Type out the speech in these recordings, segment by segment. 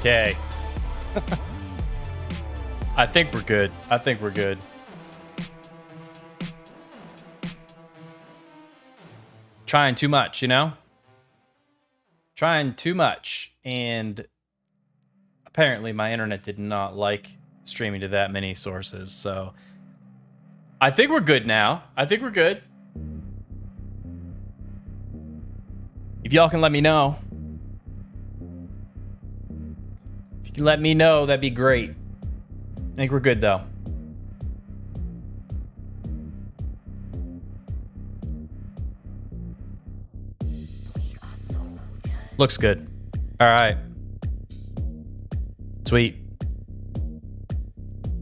Okay. I think we're good. I think we're good. Trying too much, you know? Trying too much. And apparently my internet did not like streaming to that many sources. So I think we're good now. I think we're good. If y'all can let me know. If you can let me know, that'd be great. I think we're good though. Looks good. All right. Sweet.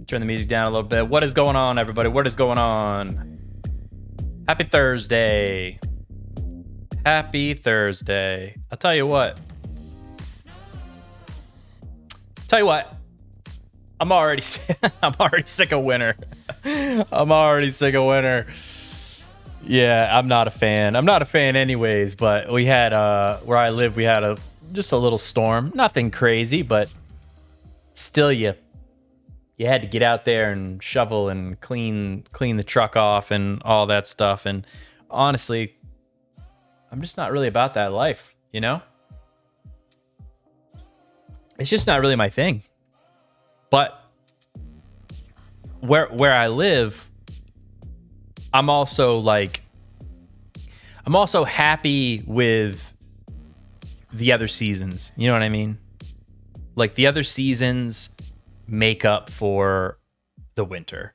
Turn the music down a little bit. What is going on, everybody? What is going on? Happy Thursday. Happy Thursday. I'll tell you what. I'm already sick of winter. I'm already sick of winter. Yeah, I'm not a fan. I'm not a fan anyways, but we had where I live, we had just a little storm. Nothing crazy, but still you had to get out there and shovel and clean the truck off and all that stuff. And honestly, I'm just not really about that life, you know? It's just not really my thing. But where I live, I'm also happy with the other seasons. You know what I mean? Like the other seasons make up for the winter.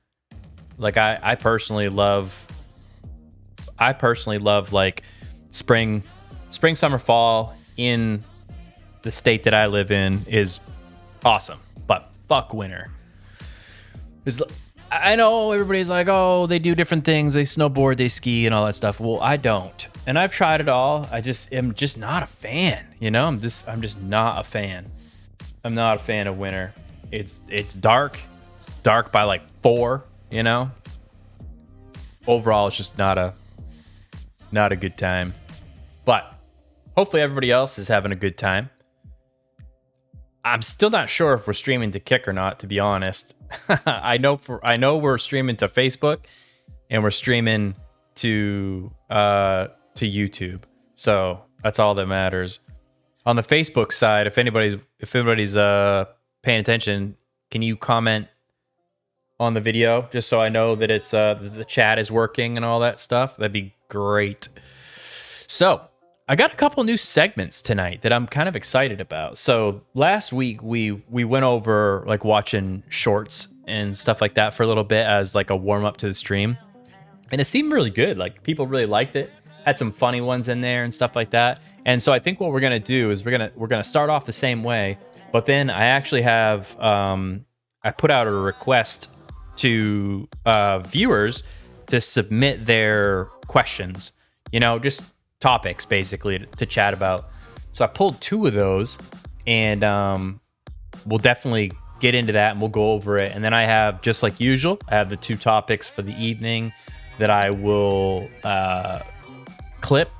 Like I personally love like spring, summer, fall in the state that I live in is awesome. But fuck winter. I know everybody's like, oh, they do different things. They snowboard, they ski and all that stuff. Well, I don't. And I've tried it all. I just am just not a fan. You know, I'm just not a fan. I'm not a fan of winter. It's dark. It's dark by like 4, you know? Overall, it's just not a good time. But hopefully everybody else is having a good time. I'm still not sure if we're streaming to Kick or not, to be honest. I know we're streaming to Facebook and we're streaming to YouTube. So that's all that matters. On the Facebook side, if anybody's paying attention, can you comment on the video just so I know that it's the chat is working and all that stuff? That'd be great. So I got a couple new segments tonight that I'm kind of excited about. So last week we went over like watching shorts and stuff like that for a little bit as like a warm up to the stream. And it seemed really good. Like people really liked it. Had some funny ones in there and stuff like that. And so I think what we're going to do is we're going to start off the same way, but then I actually have I put out a request to viewers to submit their questions. You know, just topics basically to chat about. So I pulled 2 of those and we'll definitely get into that and we'll go over it. And then I have, just like usual, I have the 2 topics for the evening that I will clip,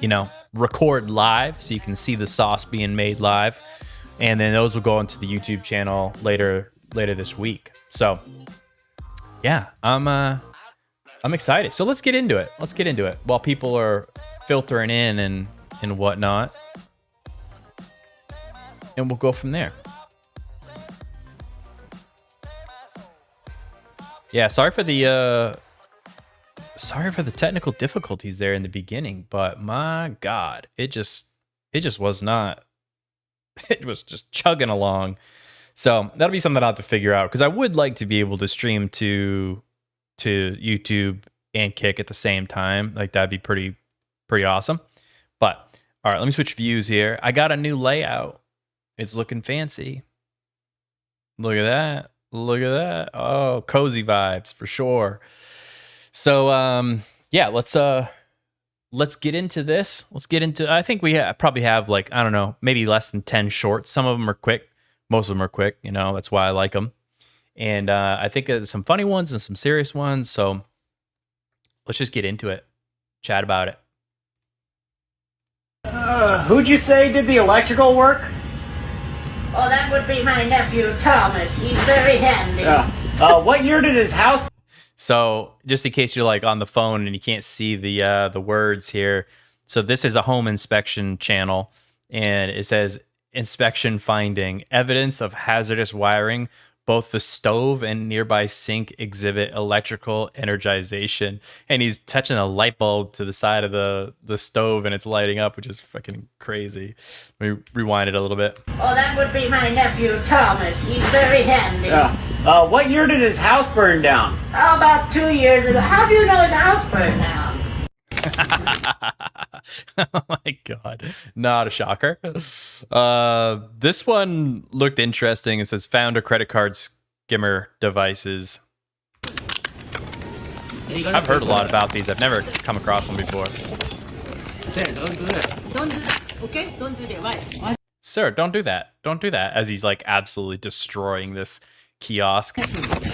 you know, record live so you can see the sauce being made live. And then those will go into the YouTube channel later this week. So yeah, I'm excited. So let's get into it. While people are filtering in and whatnot. And we'll go from there. Yeah, sorry for the technical difficulties there in the beginning, but my God, it just was not. It was just chugging along. So that'll be something I'll have to figure out because I would like to be able to stream to YouTube and Kick at the same time. Like that'd be pretty awesome. But all right, let me switch views here. I got a new layout. It's looking fancy. Look at that. Oh, cozy vibes for sure. So yeah, let's get into this. I think we probably have like, I don't know, maybe less than 10 shorts. Some of them are quick. Most of them are quick, you know, that's why I like them. And I think there's some funny ones and some serious ones. So let's just get into it. Chat about it. Who'd you say did the electrical work? Oh, that would be my nephew, Thomas. He's very handy. What year did his house... So just in case you're like on the phone and you can't see the words here. So this is a home inspection channel, and it says inspection finding evidence of hazardous wiring. Both the stove and nearby sink exhibit electrical energization. And he's touching a light bulb to the side of the stove and it's lighting up, which is fucking crazy. Let me rewind it a little bit. Oh, that would be my nephew, Thomas. He's very handy. What year did his house burn down? Oh, about 2 years ago. How do you know his house burned down? Oh my god, not a shocker. This one looked interesting. It says found a credit card skimmer devices. I've heard a lot about these. I've never come across one before. Sir, don't do that. Don't do that. Okay? Don't do that. Why? Sir, don't do that. Don't do that. As he's like absolutely destroying this kiosk.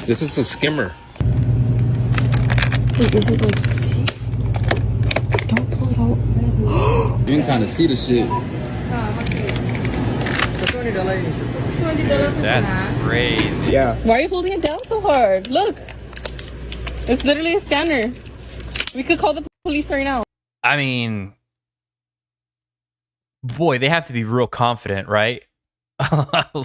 This is a skimmer. Wait, is it like fake? Don't pull it all. You can kind of see the shit. That's crazy. Yeah. Why are you holding it down so hard? Look, it's literally a scanner. We could call the police right now. I mean, boy, they have to be real confident, right?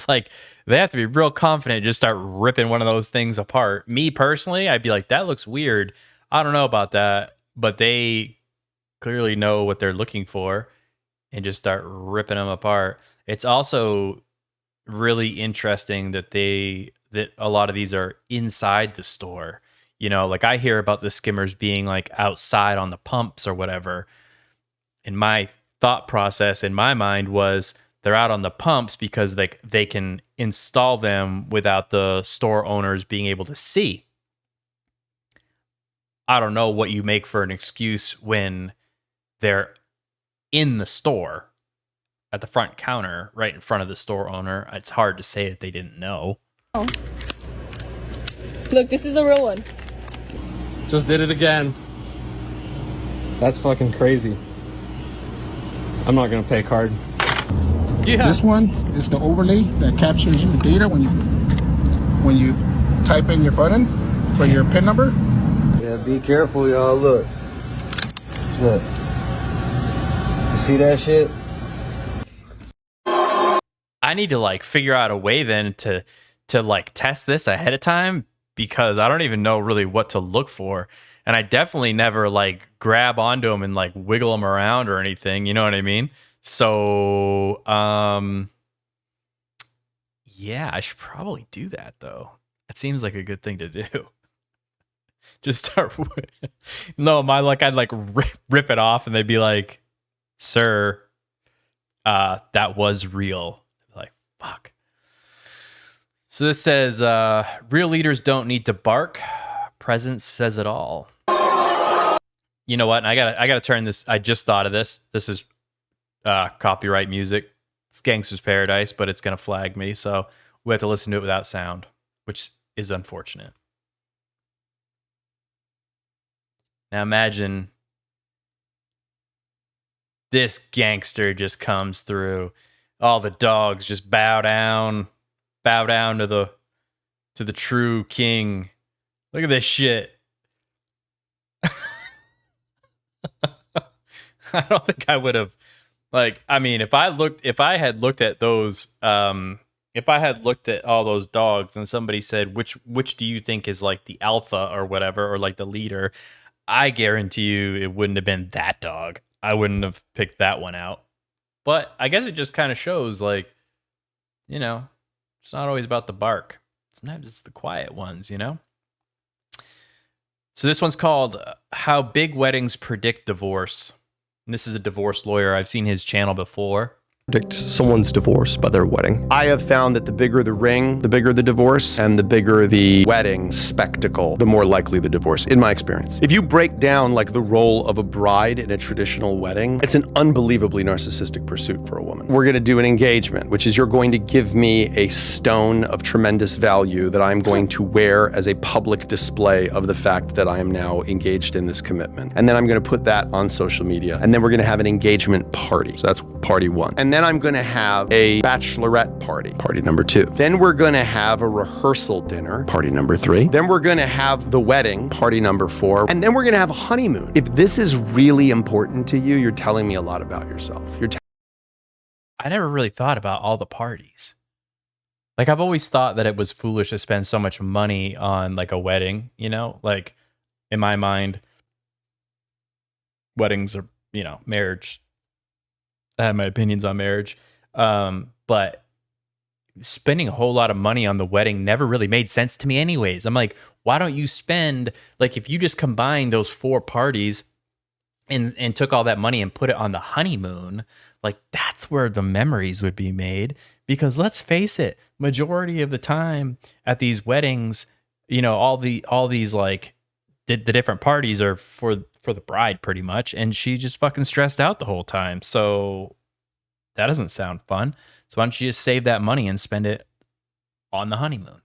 Like, they have to be real confident to just start ripping one of those things apart. Me personally, I'd be like, that looks weird. I don't know about that. But they clearly know what they're looking for and just start ripping them apart. It's also really interesting that a lot of these are inside the store. You know, like I hear about the skimmers being like outside on the pumps or whatever. And my thought process in my mind was they're out on the pumps because they can install them without the store owners being able to see. I don't know what you make for an excuse when they're in the store at the front counter right in front of the store owner. It's hard to say that they didn't know. Oh. Look, this is the real one. Just did it again. That's fucking crazy. I'm not gonna pay card. Yeah. This one is the overlay that captures your data when you type in your button for your PIN number. Yeah, be careful, y'all. Look. Look. You see that shit? I need to like figure out a way then to like test this ahead of time, because I don't even know really what to look for. And I definitely never like grab onto them and like wiggle them around or anything. You know what I mean? So, yeah, I should probably do that though. It seems like a good thing to do. Just start. No, my luck, I'd like rip it off and they'd be like, "Sir, that was real." Like, fuck. So this says, real leaders don't need to bark. Presence says it all. You know what? And I gotta turn this. I just thought of this. This is copyright music. It's Gangster's Paradise, but it's gonna flag me, so we have to listen to it without sound, which is unfortunate. Now imagine this gangster just comes through. All the dogs just bow down to the true king. Look at this shit. I don't think I would have, like, I mean, if I had looked at those, if I had looked at all those dogs and somebody said, which do you think is like the alpha or whatever, or like the leader, I guarantee you it wouldn't have been that dog. I wouldn't have picked that one out. But I guess it just kind of shows, like, you know, it's not always about the bark. Sometimes it's the quiet ones, you know? So this one's called How Big Weddings Predict Divorce. And this is a divorce lawyer. I've seen his channel before. Predict someone's divorce by their wedding. I have found that the bigger the ring, the bigger the divorce, and the bigger the wedding spectacle, the more likely the divorce, in my experience. If you break down like the role of a bride in a traditional wedding, it's an unbelievably narcissistic pursuit for a woman. We're gonna do an engagement, which is you're going to give me a stone of tremendous value that I'm going to wear as a public display of the fact that I am now engaged in this commitment. And then I'm gonna put that on social media. And then we're gonna have an engagement party. So that's party one. And then I'm gonna have a bachelorette party, party number 2. Then we're gonna have a rehearsal dinner, party number 3. Then we're gonna have the wedding, party number 4. And then we're gonna have a honeymoon. If this is really important to you, you're telling me a lot about yourself. I never really thought about all the parties. Like, I've always thought that it was foolish to spend so much money on like a wedding, you know? Like, in my mind, weddings are, you know, marriage. I have my opinions on marriage. But spending a whole lot of money on the wedding never really made sense to me anyways. I'm like, why don't you spend, like, if you just combine those 4 parties and took all that money and put it on the honeymoon, like, that's where the memories would be made. Because let's face it, majority of the time at these weddings, you know, all these like the different parties are for the bride pretty much, and she just fucking stressed out the whole time. So that doesn't sound fun. So why don't you just save that money and spend it on the honeymoon?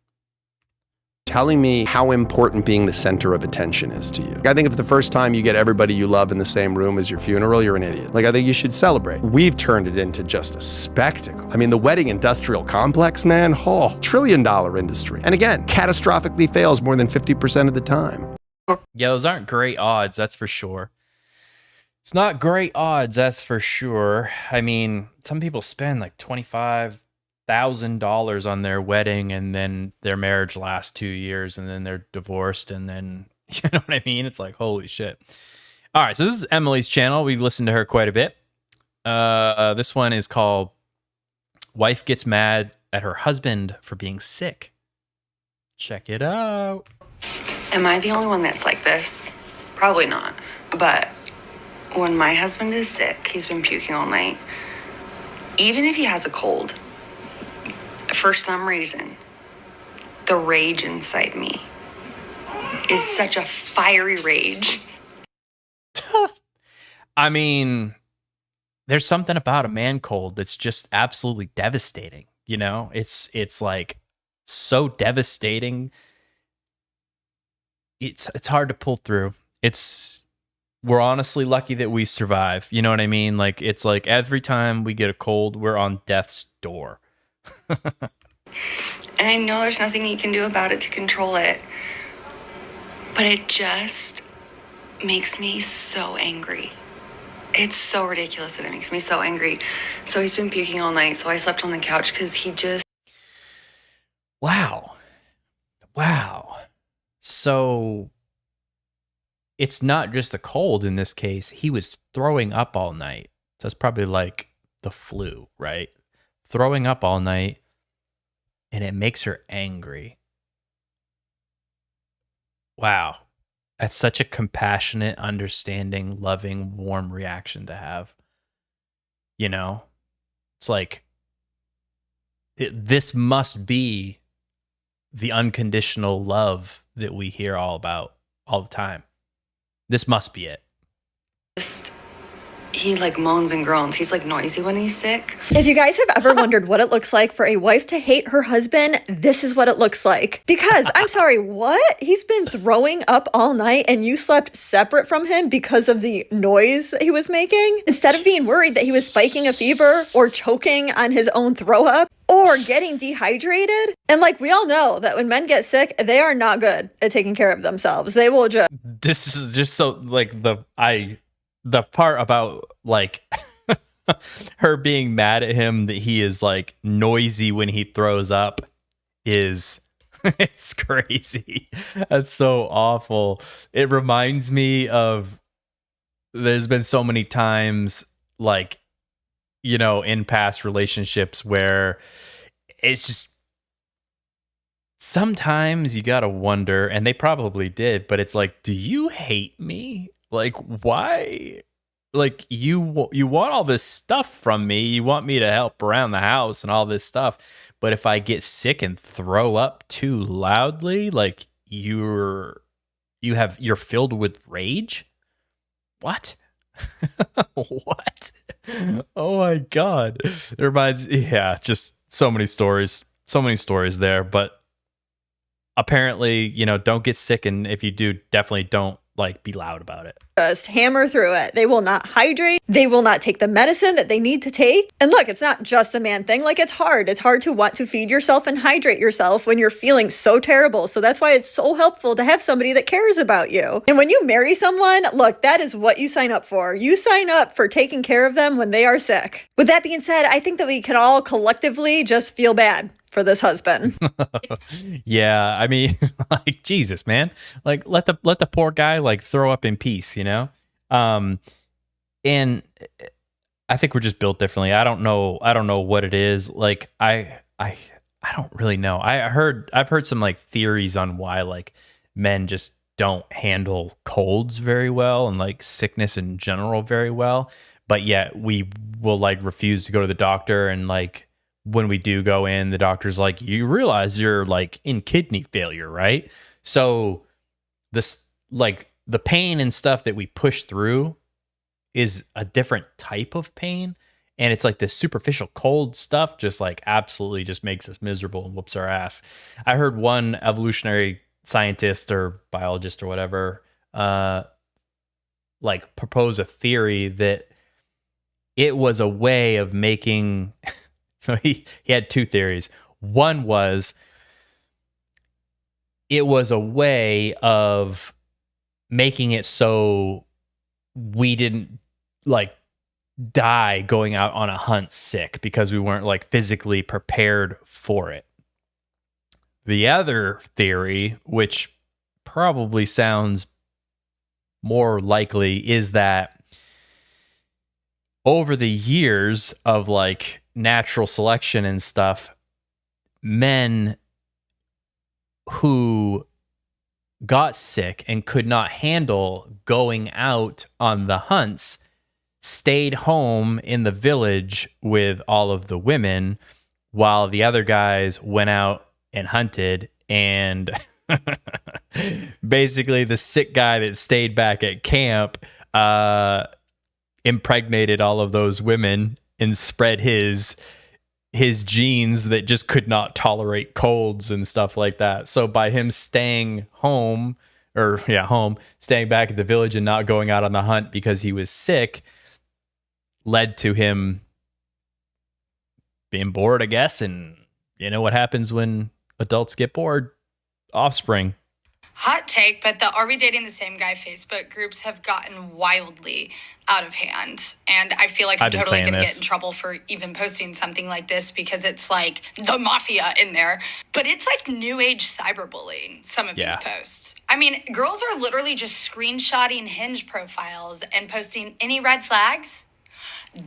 Telling me how important being the center of attention is to you. I think if the first time you get everybody you love in the same room as your funeral, you're an idiot. Like, I think you should celebrate. We've turned it into just a spectacle. I mean, the wedding industrial complex, man, $1 trillion industry. And again, catastrophically fails more than 50% of the time. Yeah, those aren't great odds, that's for sure. It's not great odds, that's for sure. I mean, some people spend like $25,000 on their wedding, and then their marriage lasts 2 years, and then they're divorced, and then, you know what I mean? It's like, holy shit. All right, so this is Emily's channel. We listened to her quite a bit. This one is called Wife Gets Mad at Her Husband for Being Sick. Check it out. Am I the only one that's like this? Probably not. But when my husband is sick, he's been puking all night. Even if he has a cold, for some reason, the rage inside me is such a fiery rage. I mean, there's something about a man cold that's just absolutely devastating. You know, it's like so devastating. It's hard to pull through. We're honestly lucky that we survive. You know what I mean? Like, it's like every time we get a cold, we're on death's door. And I know there's nothing you can do about it to control it, but it just makes me so angry. It's so ridiculous that it makes me so angry. So he's been puking all night, so I slept on the couch because he just... Wow. So it's not just a cold in this case. He was throwing up all night. So it's probably like the flu, right? Throwing up all night, and it makes her angry. Wow. That's such a compassionate, understanding, loving, warm reaction to have. You know? It's like, this must be the unconditional love that we hear all about all the time. This must be it. He like moans and groans. He's like noisy when he's sick. If you guys have ever wondered what it looks like for a wife to hate her husband, this is what it looks like. Because, I'm sorry, what? He's been throwing up all night and you slept separate from him because of the noise that he was making? Instead of being worried that he was spiking a fever or choking on his own throw up or getting dehydrated. And like, we all know that when men get sick, they are not good at taking care of themselves. They will just... This is just so, like, the part about, like, her being mad at him that he is, like, noisy when he throws up is... It's crazy. That's so awful. It reminds me of... There's been so many times, like, you know, in past relationships where it's just... Sometimes you gotta wonder, and they probably did, but it's like, do you hate me? Like, why? Like, you want all this stuff from me. You want me to help around the house and all this stuff. But if I get sick and throw up too loudly, like, you're filled with rage? What? What? Oh my God. It reminds, yeah, just so many stories there. But apparently, you know, don't get sick. And if you do, definitely don't like be loud about it. Just hammer through it. They will not hydrate. They will not take the medicine that they need to take. And look, it's not just a man thing. Like, it's hard. It's hard to want to feed yourself and hydrate yourself when you're feeling so terrible. So that's why it's so helpful to have somebody that cares about you. And when you marry someone, look, that is what you sign up for. You sign up for taking care of them when they are sick. With that being said, I think that we can all collectively just feel bad for this husband. Yeah, I mean, like, Jesus, man, like let the poor guy like throw up in peace, you know. And I think we're just built differently. I don't know what it is. Like I don't really know. I've heard some like theories on why like men just don't handle colds very well and like sickness in general very well, but yet we will like refuse to go to the doctor, and like when we do go in, the doctor's like, you realize you're like in kidney failure, right? So this, like, the pain and stuff that we push through is a different type of pain. And it's like this superficial cold stuff just like absolutely just makes us miserable and whoops our ass. I heard one evolutionary scientist or biologist or whatever, like propose a theory that it was a way of making... So he had two theories. One was it was a way of making it so we didn't like die going out on a hunt sick because we weren't like physically prepared for it. The other theory, which probably sounds more likely, is that over the years of like natural selection and stuff, men who got sick and could not handle going out on the hunts stayed home in the village with all of the women while the other guys went out and hunted. And basically the sick guy that stayed back at camp impregnated all of those women and spread his genes that just could not tolerate colds and stuff like that. So by him staying home, staying back at the village and not going out on the hunt because he was sick, led to him being bored, I guess. And you know what happens when adults get bored? Offspring. Hot take, but the Are We Dating the Same Guy Facebook groups have gotten wildly out of hand. And I feel like I'm totally going to get in trouble for even posting something like this because it's like the mafia in there. But it's like new age cyberbullying, some of these posts. I mean, girls are literally just screenshotting Hinge profiles and posting any red flags.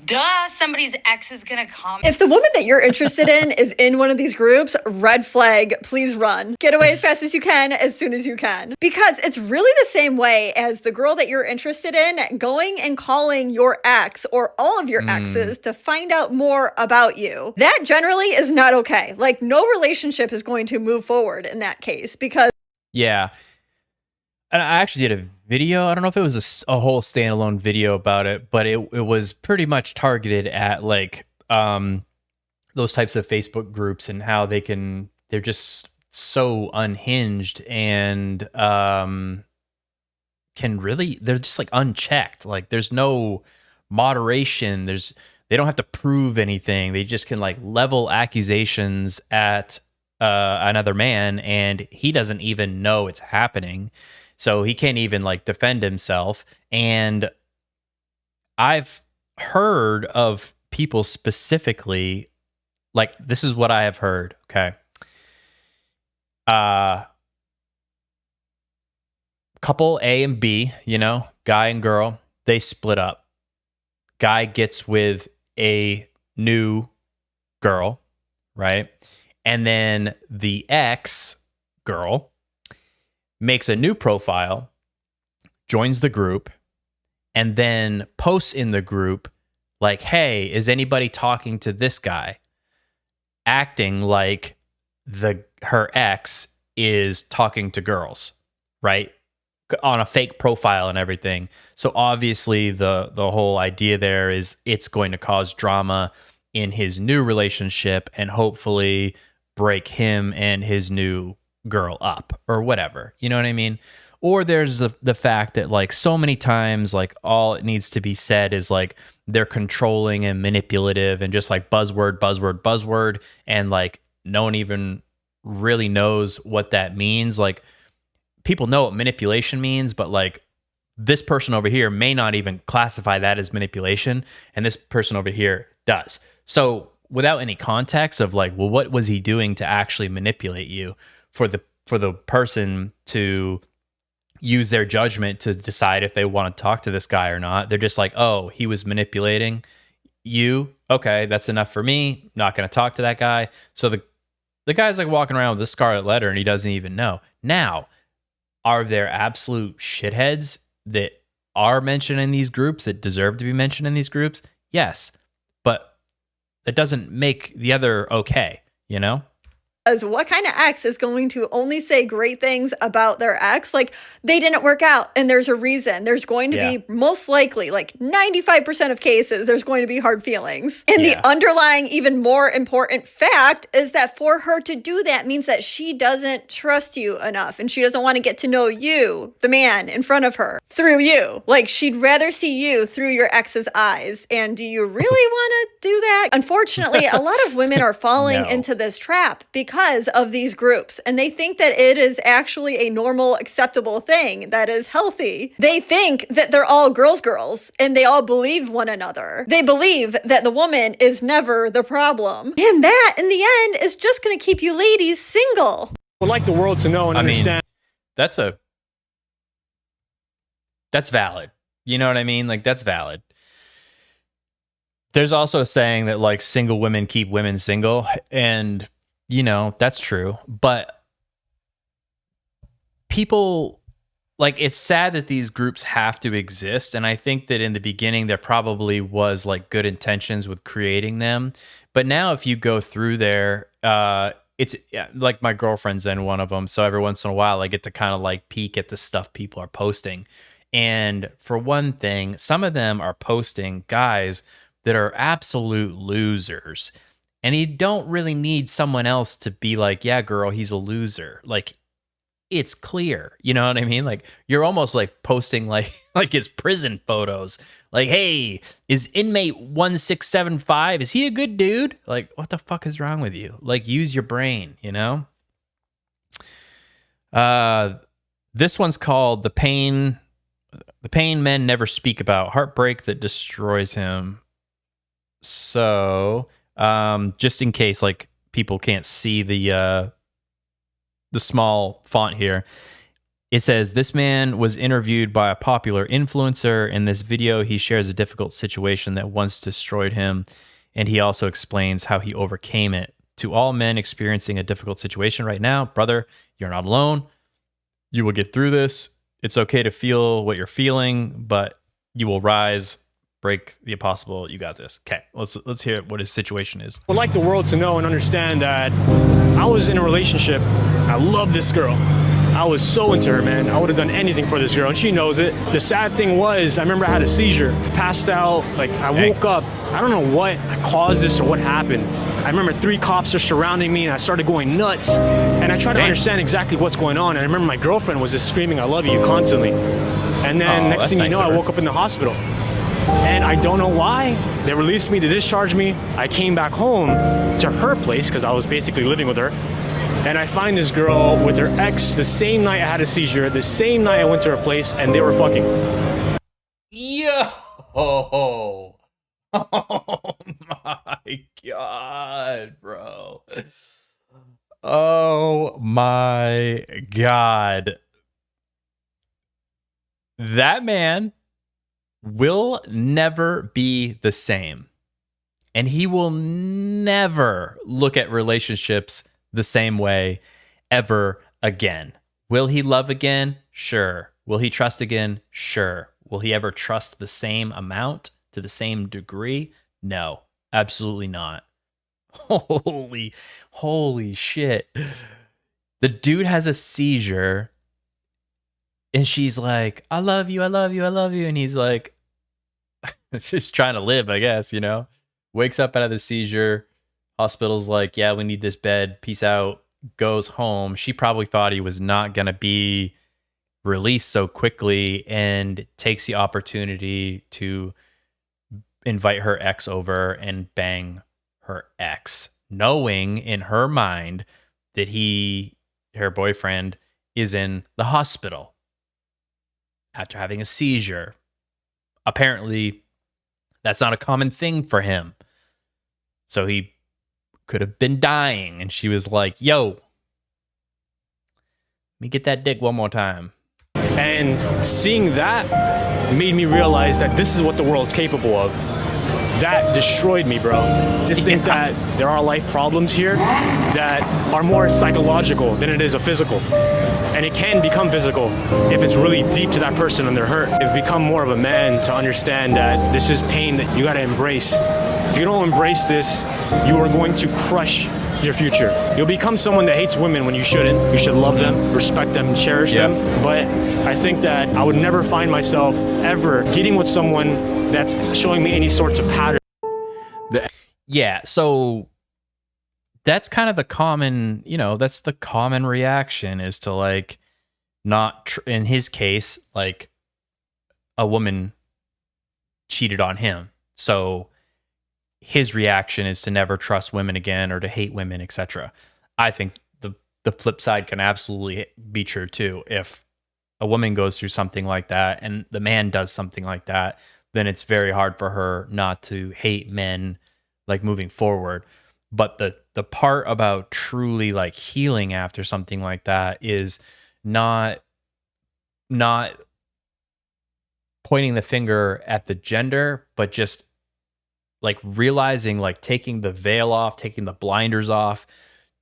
Duh, somebody's ex is gonna comment. If the woman that you're interested in is in one of these groups, red flag, please run. Get away as fast as you can, as soon as you can. Because it's really the same way as the girl that you're interested in going and calling your ex or all of your exes to find out more about you. That generally is not okay. Like, no relationship is going to move forward in that case because... Yeah. And I actually did a video. I don't know if it was a whole standalone video about it, but it was pretty much targeted at like those types of Facebook groups and how they're just so unhinged and they're just like unchecked. Like there's no moderation. They don't have to prove anything. They just can like level accusations at another man, and he doesn't even know it's happening. So he can't even like defend himself. And I've heard of people specifically, like, this is what I have heard. Okay. Couple A and B, guy and girl, they split up. Guy gets with a new girl, right? And then the ex girl makes a new profile, joins the group, and then posts in the group like, hey, is anybody talking to this guy? Acting like her ex is talking to girls, right? On a fake profile and everything. So obviously the whole idea there is it's going to cause drama in his new relationship and hopefully break him and his new girl up or whatever. You know what I mean? or there's the fact that like so many times, like all it needs to be said is like they're controlling and manipulative and just like buzzword, buzzword, buzzword. And like no one even really knows what that means. Like people know what manipulation means, but like this person over here may not even classify that as manipulation. And this person over here does. So without any context of like, well, what was he doing to actually manipulate you, for the person to use their judgment to decide if they want to talk to this guy or not. They're just like, oh, he was manipulating you. Okay, that's enough for me. Not going to talk to that guy. So the guy's like walking around with this scarlet letter and he doesn't even know. Now, are there absolute shitheads that are mentioned in these groups that deserve to be mentioned in these groups? Yes, but that doesn't make the other okay, you know? As what kind of ex is going to only say great things about their ex? Like, they didn't work out and there's a reason. There's going to be most likely, like 95% of cases, there's going to be hard feelings. And the underlying, even more important fact is that for her to do that means that she doesn't trust you enough and she doesn't want to get to know you, the man in front of her, through you. Like, she'd rather see you through your ex's eyes. And do you really want to do that? Unfortunately, a lot of women are falling into this trap because of these groups, and they think that it is actually a normal, acceptable thing that is healthy. They think that they're all girls, and they all believe one another. They believe that the woman is never the problem. And that, in the end, is just going to keep you ladies single. Would like the world to know and understand. That's valid. You know what I mean? Like, that's valid. There's also a saying that, like, single women keep women single, and you know, that's true, but people, like, it's sad that these groups have to exist. And I think that in the beginning, there probably was like good intentions with creating them. But now if you go through there, it's like my girlfriend's in one of them. So every once in a while, I get to kind of like peek at the stuff people are posting. And for one thing, some of them are posting guys that are absolute losers. And you don't really need someone else to be like, yeah, girl, he's a loser. Like, it's clear. You know what I mean? Like, you're almost like posting like his prison photos. Like, hey, is inmate 1675, is he a good dude? Like, what the fuck is wrong with you? Like, use your brain, you know? This one's called The Pain Men Never Speak About, Heartbreak That Destroys Him. So... just in case like people can't see the small font here, it says this man was interviewed by a popular influencer. In this video, he shares a difficult situation that once destroyed him, and he also explains how he overcame it. To all men experiencing a difficult situation right now, brother, you're not alone. You will get through this. It's okay to feel what you're feeling, but you will rise. Break the impossible. You got this. Okay, let's hear what his situation is. Would like the world to know and understand that I was in a relationship. I love this girl. I was so into her, man. I would have done anything for this girl, and she knows it. The sad thing was, I remember I had a seizure, passed out. Like, I woke up. I don't know what caused this or what happened. I remember 3 cops are surrounding me, and I started going nuts. And I tried to understand exactly what's going on. And I remember my girlfriend was just screaming, "I love you," constantly. And then next thing you know, I woke up in the hospital. And I don't know why. They released me, they discharged me. I came back home to her place because I was basically living with her. And I find this girl with her ex the same night I had a seizure, the same night I went to her place, and they were fucking. Yo! Oh my God, bro. Oh my God. That man will never be the same. And he will never look at relationships the same way ever again. Will he love again? Sure. Will he trust again? Sure. Will he ever trust the same amount to the same degree? No, absolutely not. Holy shit. The dude has a seizure and she's like, I love you, I love you, I love you. And he's like, it's just trying to live, I guess, you know? Wakes up out of the seizure. Hospital's like, yeah, we need this bed. Peace out. Goes home. She probably thought he was not going to be release so quickly and takes the opportunity to invite her ex over and bang her ex, knowing in her mind that her boyfriend, is in the hospital after having a seizure. Apparently, that's not a common thing for him. So he could have been dying. And she was like, yo, let me get that dick one more time. And seeing that made me realize that this is what the world's capable of. That destroyed me, bro. Just think that there are life problems here that are more psychological than it is a physical. And it can become physical if it's really deep to that person and they're hurt. I've become more of a man to understand that this is pain that you gotta embrace. If you don't embrace this, you are going to crush your future. You'll become someone that hates women when you shouldn't. You should love them, respect them, and cherish them. But I think that I would never find myself ever getting with someone that's showing me any sorts of pattern. Yeah, so that's kind of the common, that's the common reaction, is to like not, in his case, like a woman cheated on him. So his reaction is to never trust women again or to hate women, etc. I think the flip side can absolutely be true too. If a woman goes through something like that and the man does something like that, then it's very hard for her not to hate men like moving forward. But the part about truly like healing after something like that is not pointing the finger at the gender, but just like realizing, like taking the veil off, taking the blinders off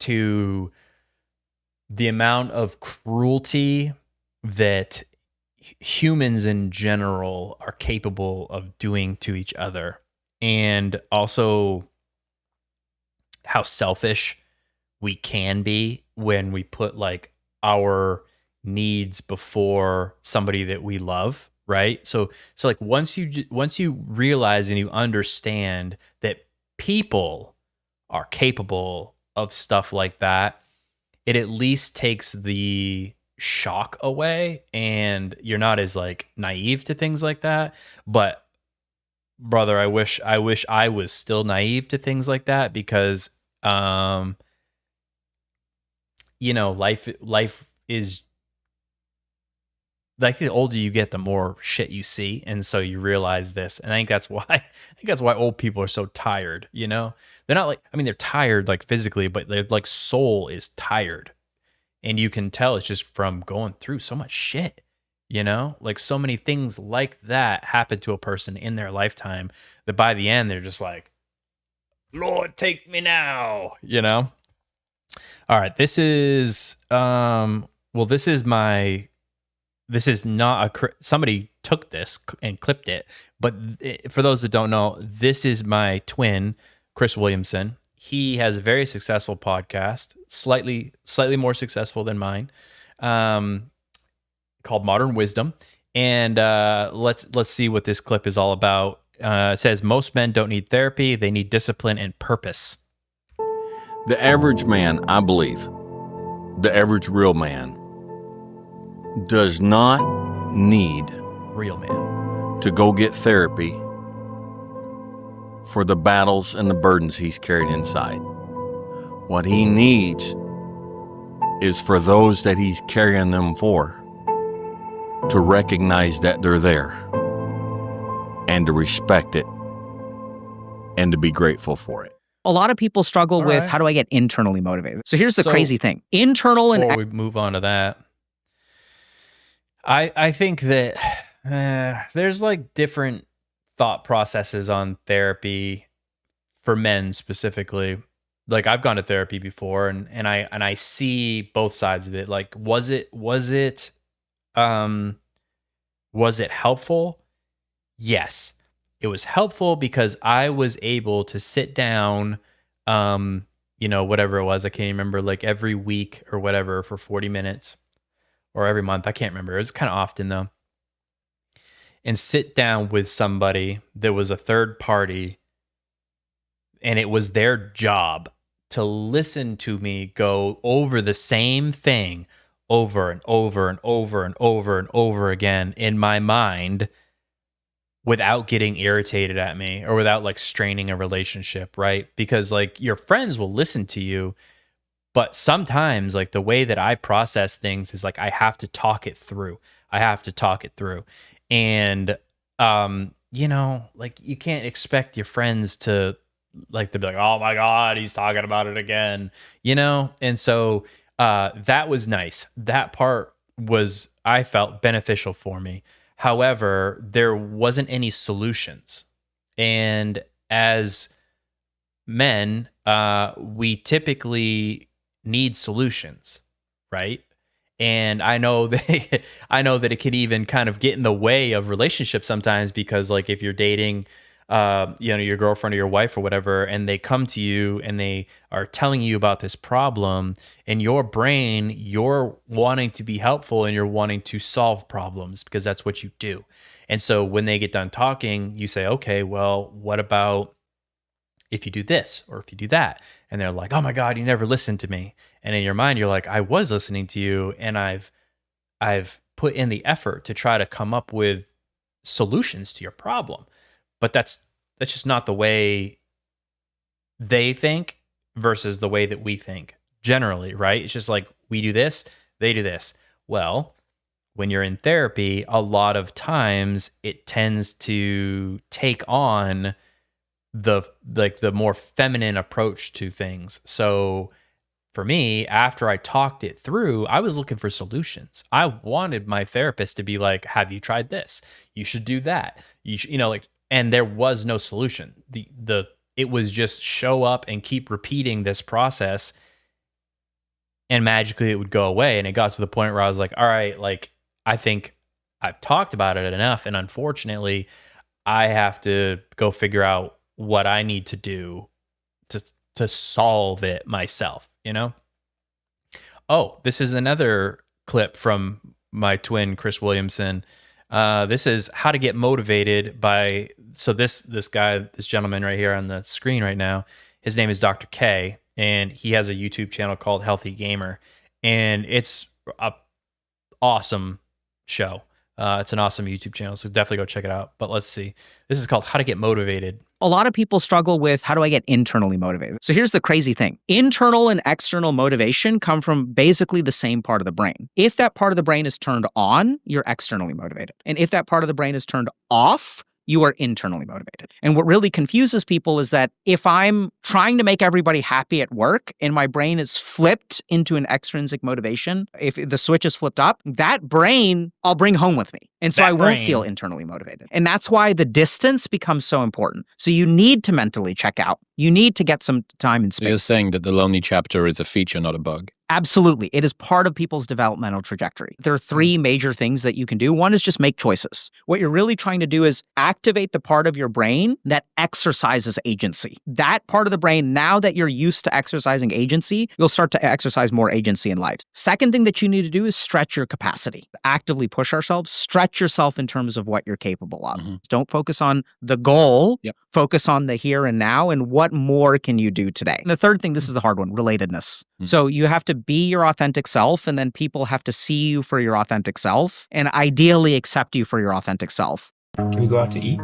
to the amount of cruelty that humans in general are capable of doing to each other. And also how selfish we can be when we put like our needs before somebody that we love, right? So like once you realize and you understand that people are capable of stuff like that, it at least takes the shock away and you're not as like naive to things like that. But brother, I wish I was still naive to things like that, because life is like, the older you get, the more shit you see, and so you realize this. And I think that's why old people are so tired. They're not like, I mean, they're tired like physically, but their like soul is tired, and you can tell it's just from going through so much shit. Like so many things like that happen to a person in their lifetime that by the end they're just like, Lord, take me now. All right, this is not somebody took this and clipped it, but for those that don't know, this is my twin, Chris Williamson. He has a very successful podcast, slightly more successful than mine, called Modern Wisdom. And let's see what this clip is all about. It says, most men don't need therapy, they need discipline and purpose. The average man, I believe, the average real man, does not need real man to go get therapy for the battles and the burdens he's carried inside. What he needs is for those that he's carrying them for to recognize that they're there and to respect it and to be grateful for it. A lot of people struggle with, how do I get internally motivated? So here's the crazy thing. Internal and... Before we move on to that, I think that there's like different thought processes on therapy for men specifically. Like I've gone to therapy before and I see both sides of it. Like, was it helpful? Yes. It was helpful because I was able to sit down, whatever it was, I can't remember, like every week or whatever for 40 minutes or every month. I can't remember. It was kind of often though. And sit down with somebody that was a third party, and it was their job to listen to me go over the same thing over and over and over and over and over again in my mind without getting irritated at me or without like straining a relationship, right? Because like your friends will listen to you, but sometimes like the way that I process things is like I have to talk it through. I have to talk it through. And you know, like you can't expect your friends to like to be like, "Oh my god, he's talking about it again." You know? And so that was nice. That part was, I felt, beneficial for me. However, there wasn't any solutions. And as men, we typically need solutions, right? And I know that I know that it can even kind of get in the way of relationships sometimes because, like, if you're dating, you know, your girlfriend or your wife or whatever, and they come to you and they are telling you about this problem, in your brain, you're wanting to be helpful and you're wanting to solve problems because that's what you do. And so when they get done talking, you say, okay, well, what about if you do this or if you do that? And they're like, oh my God, you never listened to me. And in your mind, you're like, I was listening to you and I've put in the effort to try to come up with solutions to your problem. But that's just not the way they think versus the way that we think generally, right? It's just like we do this, they do this. Well, when you're in therapy, a lot of times it tends to take on the more feminine approach to things. So for me, after I talked it through, I was looking for solutions. I wanted my therapist to be like, "Have you tried this? You should do that. You should, you know, like." And there was no solution. It was just show up and keep repeating this process, and magically it would go away. And it got to the point where I was like, "All right, like I think I've talked about it enough, and unfortunately, I have to go figure out what I need to do to solve it myself." You know? Oh, this is another clip from my twin, Chris Williamson. This is how to get motivated by, so this guy, this gentleman right here on the screen right now, his name is Dr. K, and he has a YouTube channel called Healthy Gamer, and it's a awesome show. It's an awesome YouTube channel, so definitely go check it out. But let's see. This is called How to Get Motivated. A lot of people struggle with how do I get internally motivated? So here's the crazy thing. Internal and external motivation come from basically the same part of the brain. If that part of the brain is turned on, you're externally motivated. And if that part of the brain is turned off, you are internally motivated. And what really confuses people is that if I'm trying to make everybody happy at work and my brain is flipped into an extrinsic motivation, if the switch is flipped up, that brain I'll bring home with me. And so I won't feel internally motivated. And that's why the distance becomes so important. So you need to mentally check out. You need to get some time and space. So you're saying that the lonely chapter is a feature, not a bug? Absolutely. It is part of people's developmental trajectory. There are three major things that you can do. One is just make choices. What you're really trying to do is activate the part of your brain that exercises agency. That part of the brain, now that you're used to exercising agency, you'll start to exercise more agency in life. Second thing that you need to do is stretch your capacity. Actively push ourselves, stretch yourself in terms of what you're capable of. Don't focus on the goal, focus on the here and now and what more can you do today. And the third thing, this is the hard one, relatedness. So you have to be your authentic self, and then people have to see you for your authentic self and ideally accept you for your authentic self. Can we go out to eat?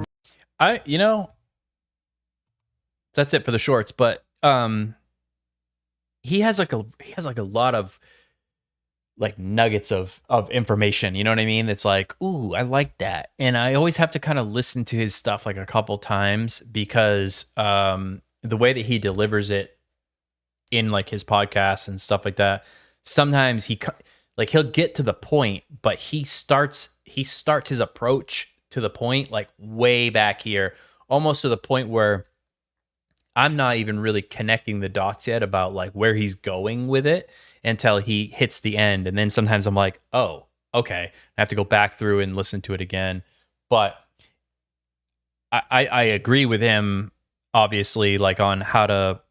You know, that's it for the shorts, but he has like a lot of like nuggets of information, you know what I mean? It's like, ooh, I like that. And I always have to kind of listen to his stuff like a couple times because the way that he delivers it in like his podcasts and stuff like that, sometimes he'll get to the point, but he starts his approach to the point like way back here, almost to the point where I'm not even really connecting the dots yet about like where he's going with it until he hits the end. And then sometimes I'm like, oh, okay, I have to go back through and listen to it again. But I agree with him, obviously, like on how to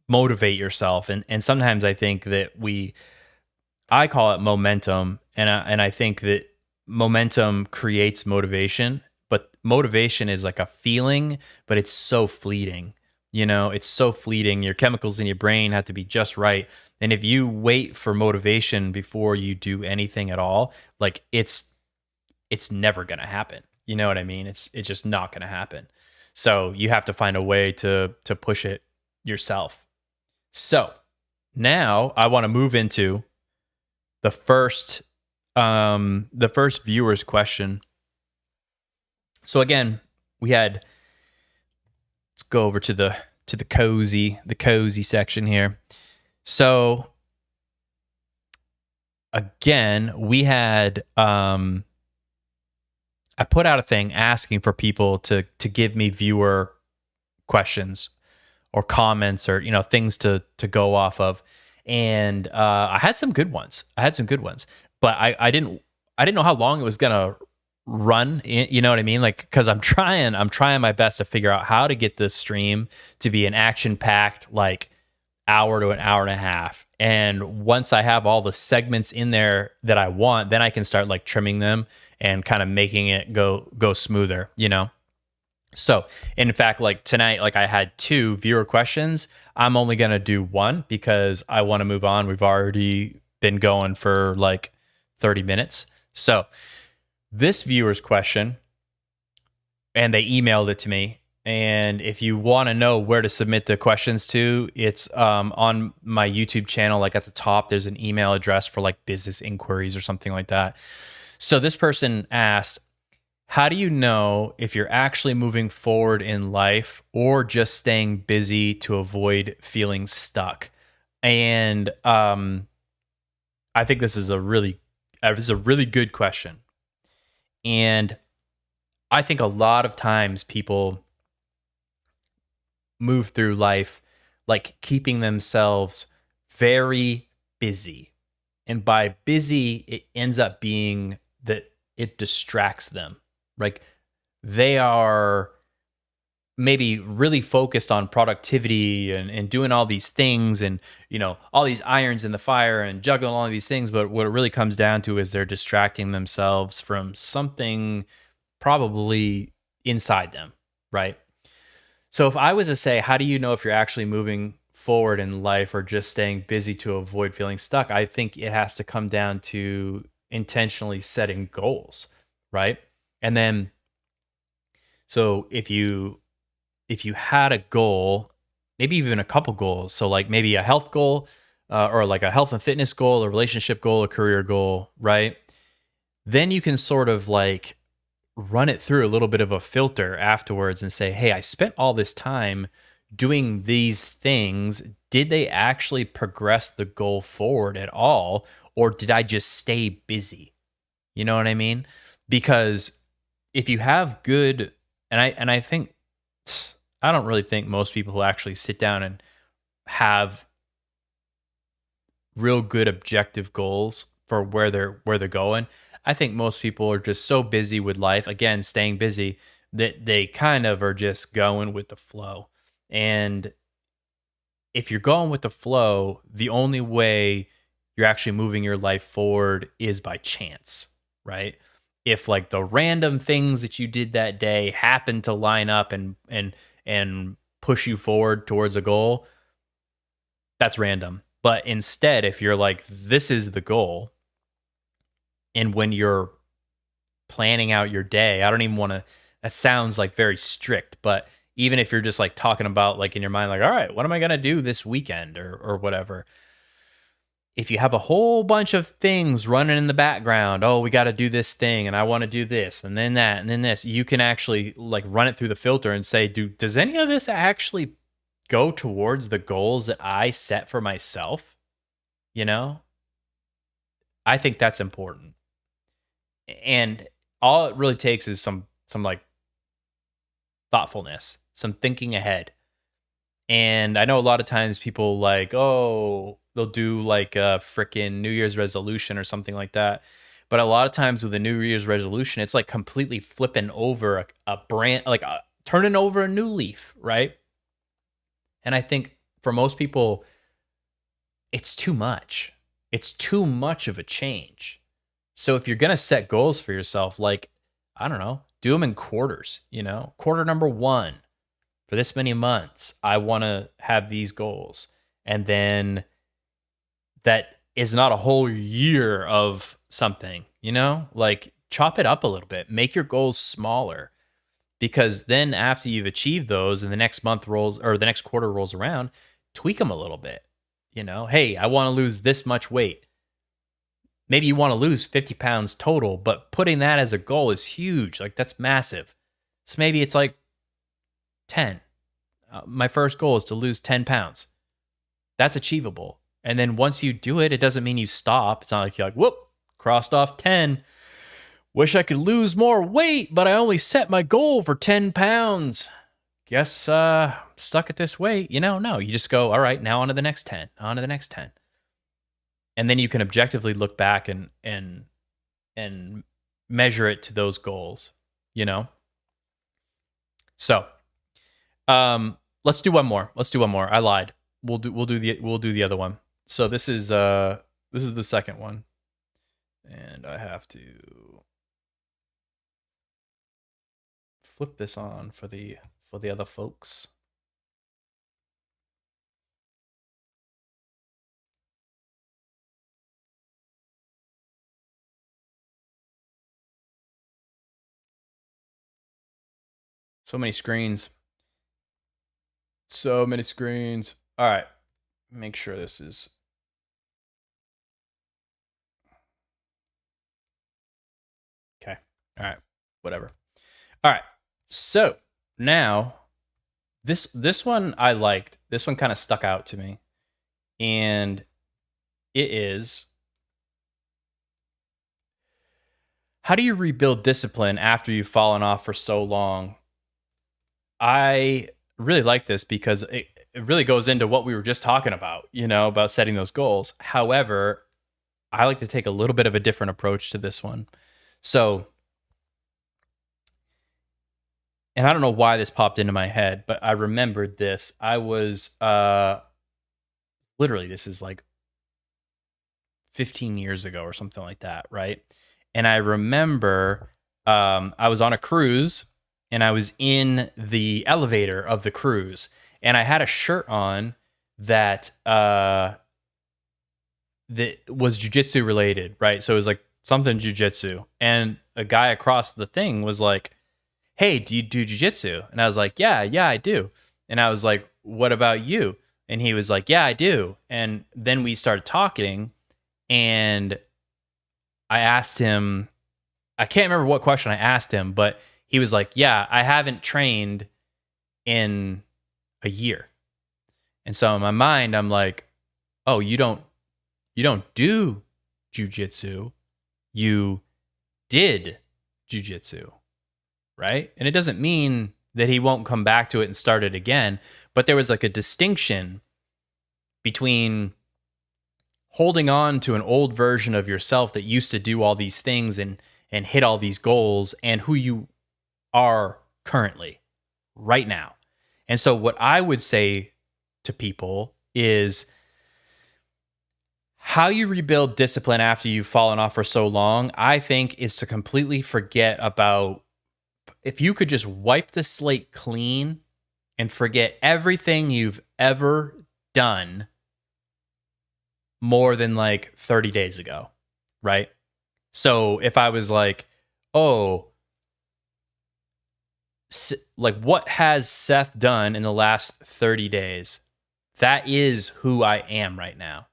motivate yourself. And sometimes I think that I call it momentum. And I think that momentum creates motivation, but motivation is like a feeling, but it's so fleeting. You know, it's so fleeting. Your chemicals in your brain have to be just right. And if you wait for motivation before you do anything at all, like it's never going to happen. You know what I mean? It's just not going to happen. So you have to find a way to push it yourself. So now I want to move into the first viewer's question. So again, let's go over to the cozy section here. So again, we had I put out a thing asking for people to give me viewer questions or comments or things to go off of, and I had some good ones. But I didn't know how long it was gonna run. You know what I mean? Like, because I'm trying my best to figure out how to get this stream to be an action packed like hour to an hour and a half. And once I have all the segments in there that I want, then I can start like trimming them and kind of making it go smoother, So, in fact, like tonight, like I had 2 viewer questions. I'm only going to do 1 because I want to move on. We've already been going for like 30 minutes. So, this viewer's question, and they emailed it to me. And if you want to know where to submit the questions to, it's on my YouTube channel. Like at the top, there's an email address for like business inquiries or something like that. So this person asked, how do you know if you're actually moving forward in life or just staying busy to avoid feeling stuck? And I think this is a really good question. And I think a lot of times people move through life like keeping themselves very busy. And by busy, it ends up being that it distracts them. Like they are maybe really focused on productivity and doing all these things and, all these irons in the fire and juggling all of these things. But what it really comes down to is they're distracting themselves from something probably inside them, right? So if I was to say, how do you know if you're actually moving forward in life or just staying busy to avoid feeling stuck? I think it has to come down to intentionally setting goals, right? And then, so if you had a goal, maybe even a couple goals, so like maybe a health goal or like a health and fitness goal, a relationship goal, a career goal, right? Then you can sort of like run it through a little bit of a filter afterwards and say, hey, I spent all this time doing these things. Did they actually progress the goal forward at all? Or did I just stay busy? You know what I mean? Because if you have good, and I think, I don't really think most people who actually sit down and have real good objective goals for where they're going. I think most people are just so busy with life, again, staying busy, that they kind of are just going with the flow. And if you're going with the flow, the only way you're actually moving your life forward is by chance, right? If like the random things that you did that day happen to line up and push you forward towards a goal, that's random. But instead, if you're like, this is the goal, and when you're planning out your day, I don't even want to, that sounds like very strict, but even if you're just like talking about like in your mind, like, all right, what am I going to do this weekend or whatever? If you have a whole bunch of things running in the background, oh, we got to do this thing and I want to do this and then that and then this, you can actually like run it through the filter and say, does any of this actually go towards the goals that I set for myself? I think that's important. And all it really takes is some like thoughtfulness, some thinking ahead. And I know a lot of times people like, oh, they'll do like a freaking New Year's resolution or something like that. But a lot of times with a New Year's resolution, it's like completely flipping over a brand, like turning over a new leaf, right? And I think for most people, it's too much. It's too much of a change. So if you're going to set goals for yourself, like, I don't know, do them in quarters, quarter number 1 for for this many months, I want to have these goals. And then that is not a whole year of something, you know? Like chop it up a little bit, make your goals smaller. Because then after you've achieved those and the next month rolls or the next quarter rolls around, tweak them a little bit. You know, hey, I want to lose this much weight. Maybe you want to lose 50 pounds total, but putting that as a goal is huge. Like that's massive. So maybe it's like 10. My first goal is to lose 10 pounds. That's achievable. And then once you do it, it doesn't mean you stop. It's not like you're like, whoop, crossed off 10. Wish I could lose more weight, but I only set my goal for 10 pounds. Guess stuck at this weight. You know, no, you just go, all right, now on to the next 10, on to the next 10. And then you can objectively look back and measure it to those goals, you know? So, let's do one more. I lied. We'll do the other one. So this is the second one. And I have to flip this on for the other folks. So many screens. So many screens. All right. Make sure this is okay. All right. Whatever. All right. So now this one I liked. This one kind of stuck out to me. And it is, how do you rebuild discipline after you've fallen off for so long? I really like this because it really goes into what we were just talking about, you know, about setting those goals. However, I like to take a little bit of a different approach to this one. So, and I don't know why this popped into my head, but I remembered this. I was literally, this is like 15 years ago or something like that, right? And I remember I was on a cruise and I was in the elevator of the cruise and I had a shirt on that that was jujitsu related, right? So it was like something jujitsu. And a guy across the thing was like, hey, do you do jujitsu? And I was like, yeah, I do. And I was like, what about you? And he was like, yeah, I do. And then we started talking and I asked him, I can't remember what question I asked him, but he was like, yeah, I haven't trained in a year. And so in my mind, I'm like, oh, you don't do jujitsu. You did jujitsu, right? And it doesn't mean that he won't come back to it and start it again, but there was like a distinction between holding on to an old version of yourself that used to do all these things and hit all these goals and who you are currently right now. And so what I would say to people is how you rebuild discipline after you've fallen off for so long, I think, is to completely forget about, if you could just wipe the slate clean and forget everything you've ever done more than like 30 days ago, right? So if I was like, oh, like what has Seth done in the last 30 days? That is who I am right now.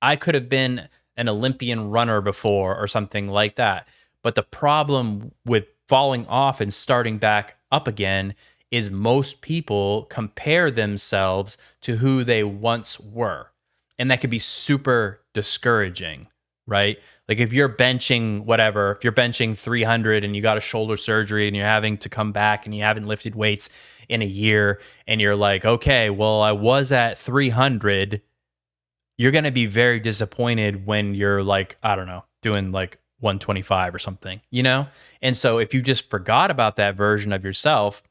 I could have been an Olympian runner before or something like that. But the problem with falling off and starting back up again is most people compare themselves to who they once were. And that could be super discouraging, right? Like if you're benching whatever, if you're benching 300 and you got a shoulder surgery and you're having to come back and you haven't lifted weights in a year and you're like, okay, well, I was at 300. You're going to be very disappointed when you're like, I don't know, doing like 125 or something, you know? And so if you just forgot about that version of yourself,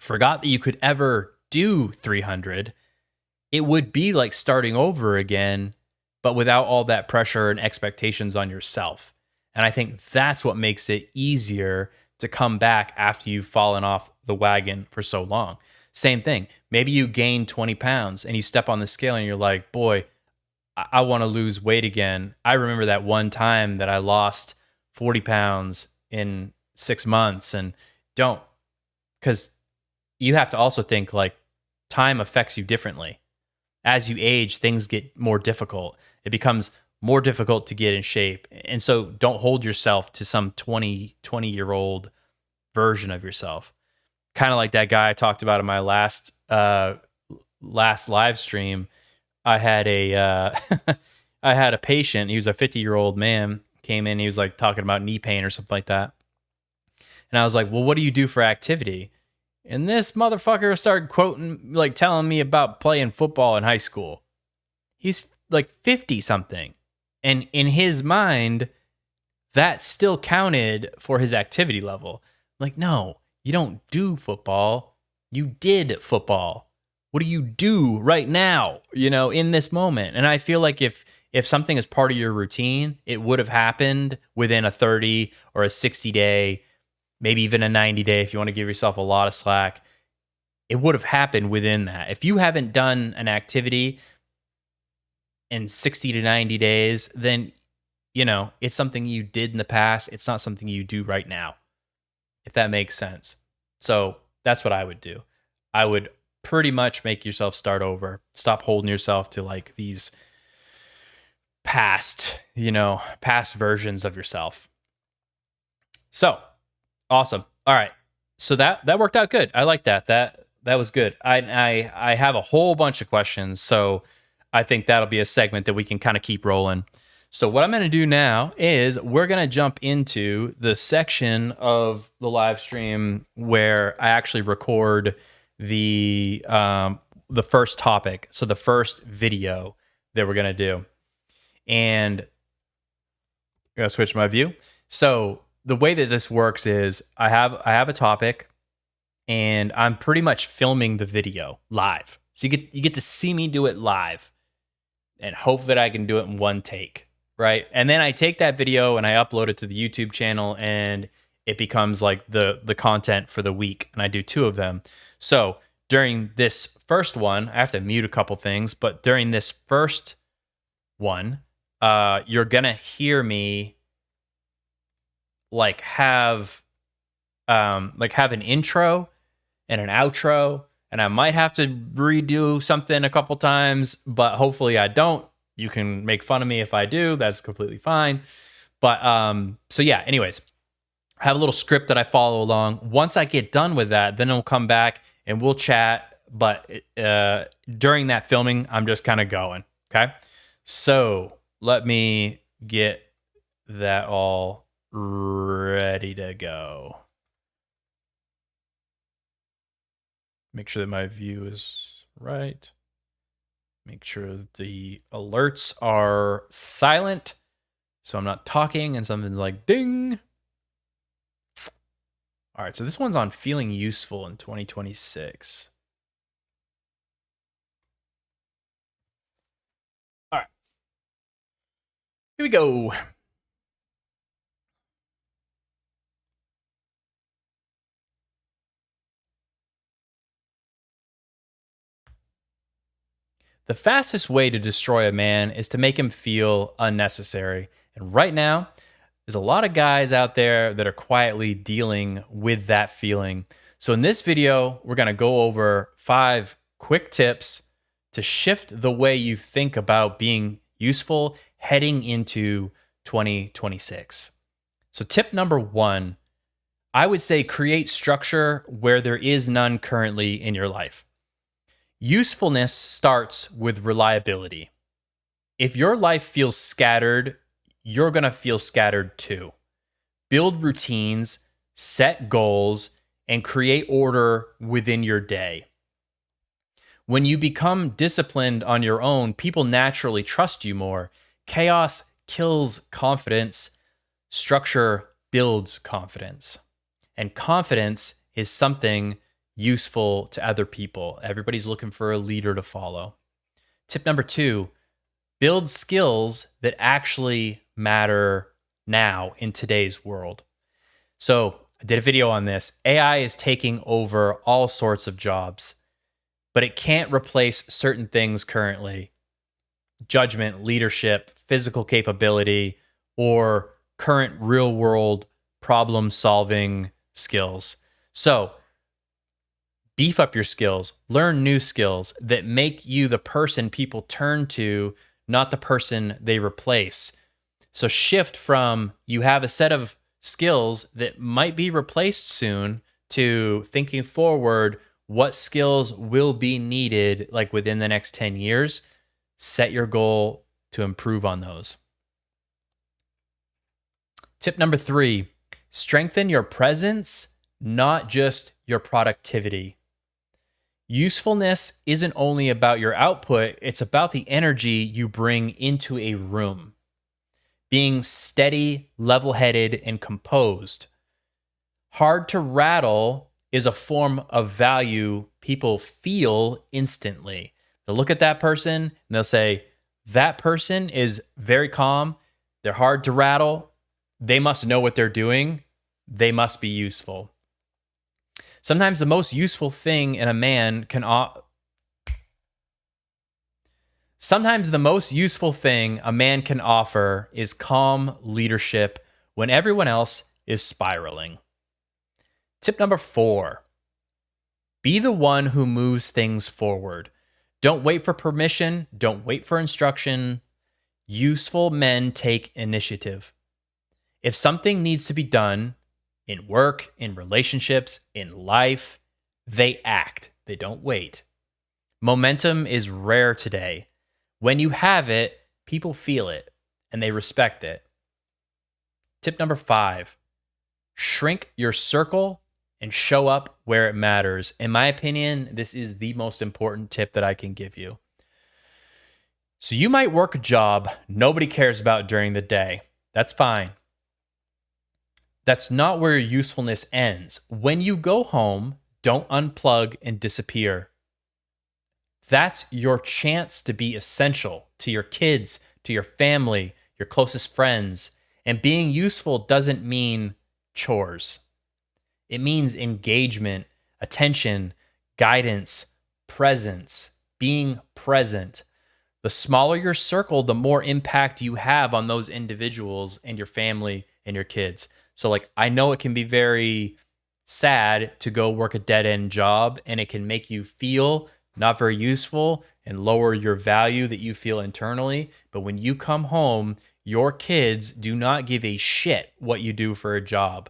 forgot that you could ever do 300, it would be like starting over again, but without all that pressure and expectations on yourself. And I think that's what makes it easier to come back after you've fallen off the wagon for so long. Same thing. Maybe you gain 20 pounds and you step on the scale and you're like, boy, I want to lose weight again. I remember that one time that I lost 40 pounds in 6 months, and don't, because you have to also think like time affects you differently. As you age, things get more difficult. It becomes more difficult to get in shape. And so don't hold yourself to some 20-year-old version of yourself. Kind of like that guy I talked about in my last live stream. I had a I had a patient. He was a 50-year-old man. Came in. He was like talking about knee pain or something like that. And I was like, "Well, what do you do for activity?" And this motherfucker started quoting, like telling me about playing football in high school. He's like 50 something, and in his mind, that still counted for his activity level. Like, no, you don't do football. You did football. What do you do right now, in this moment? And I feel like if something is part of your routine, it would have happened within a 30 or a 60 day, maybe even a 90 day, if you want to give yourself a lot of slack. It would have happened within that. If you haven't done an activity in 60 to 90 days, then, it's something you did in the past. It's not something you do right now, if that makes sense. So that's what I would do. I would pretty much make yourself start over. Stop holding yourself to like these past versions of yourself. So awesome. All right. So that worked out good. I like that. That was good. I have a whole bunch of questions. So I think that'll be a segment that we can kind of keep rolling. So what I'm going to do now is we're going to jump into the section of the live stream where I actually record the first topic. So the first video that we're going to do. And I'm going to switch my view. So the way that this works is I have a topic and I'm pretty much filming the video live. So you get to see me do it live and hope that I can do it in one take, right? And then I take that video and I upload it to the YouTube channel and it becomes like the content for the week, and I do 2 of them. So during this first one, I have to mute a couple things, but during this first one, you're gonna hear me have an intro and an outro, and I might have to redo something a couple times, but hopefully I don't. You can make fun of me if I do. That's completely fine. But so yeah, anyways, I have a little script that I follow along. Once I get done with that, then I'll come back and we'll chat. But during that filming, I'm just kind of going. Okay. So let me get that all ready to go. Make sure that my view is right. Make sure the alerts are silent so I'm not talking and something's like ding. All right, so this one's on feeling useful in 2026. All right. Here we go. The fastest way to destroy a man is to make him feel unnecessary. And right now, there's a lot of guys out there that are quietly dealing with that feeling. So in this video, we're going to go over 5 quick tips to shift the way you think about being useful heading into 2026. So tip number 1, I would say create structure where there is none currently in your life. Usefulness starts with reliability. If your life feels scattered, you're going to feel scattered too. Build routines, set goals, and create order within your day. When you become disciplined on your own, people naturally trust you more. Chaos kills confidence. Structure builds confidence. And confidence is something useful to other people. Everybody's looking for a leader to follow. Tip number 2, build skills that actually matter now in today's world. So I did a video on this. AI is taking over all sorts of jobs, but it can't replace certain things currently. Judgment, leadership, physical capability, or current real world problem solving skills. So beef up your skills, learn new skills that make you the person people turn to, not the person they replace. So shift from you have a set of skills that might be replaced soon to thinking forward, what skills will be needed like within the next 10 years. Set your goal to improve on those. Tip number 3, strengthen your presence, not just your productivity. Usefulness isn't only about your output, it's about the energy you bring into a room. Being steady, level-headed, and composed. Hard to rattle is a form of value people feel instantly. They'll look at that person and they'll say, that person is very calm, they're hard to rattle, they must know what they're doing, they must be useful. Sometimes the most useful thing a man can offer is calm leadership when everyone else is spiraling. Tip number 4, be the one who moves things forward. Don't wait for permission. Don't wait for instruction. Useful men take initiative. If something needs to be done in work, in relationships, in life, they act. They don't wait. Momentum is rare today. When you have it, people feel it and they respect it. Tip number 5, shrink your circle and show up where it matters. In my opinion, this is the most important tip that I can give you. So you might work a job nobody cares about during the day. That's fine. That's not where your usefulness ends. When you go home, don't unplug and disappear. That's your chance to be essential to your kids, to your family, your closest friends. And being useful doesn't mean chores. It means engagement, attention, guidance, presence, being present. The smaller your circle, the more impact you have on those individuals and your family and your kids. So like, I know it can be very sad to go work a dead-end job and it can make you feel not very useful and lower your value that you feel internally. But when you come home, your kids do not give a shit what you do for a job.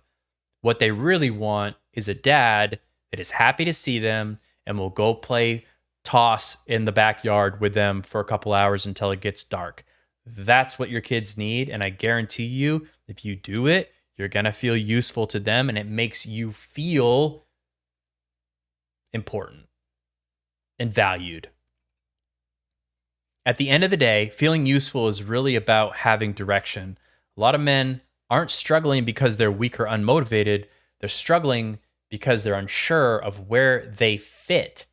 What they really want is a dad that is happy to see them and will go play toss in the backyard with them for a couple hours until it gets dark. That's what your kids need. And I guarantee you, if you do it, you're going to feel useful to them and it makes you feel important and valued. At the end of the day, feeling useful is really about having direction. A lot of men aren't struggling because they're weak or unmotivated. They're struggling because they're unsure of where they fit,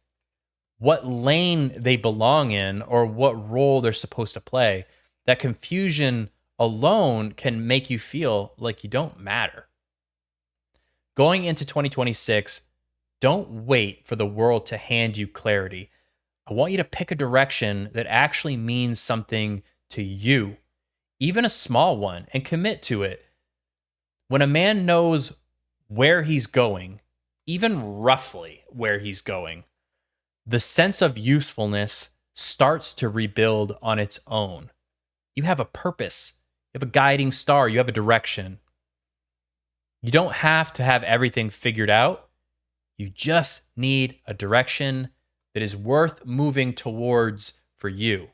what lane they belong in, or what role they're supposed to play. That confusion alone can make you feel like you don't matter. Going into 2026, don't wait for the world to hand you clarity. I want you to pick a direction that actually means something to you, even a small one, and commit to it. When a man knows where he's going, even roughly where he's going, the sense of usefulness starts to rebuild on its own. You have a purpose, you have a guiding star, you have a direction. You don't have to have everything figured out. You just need a direction that is worth moving towards for you.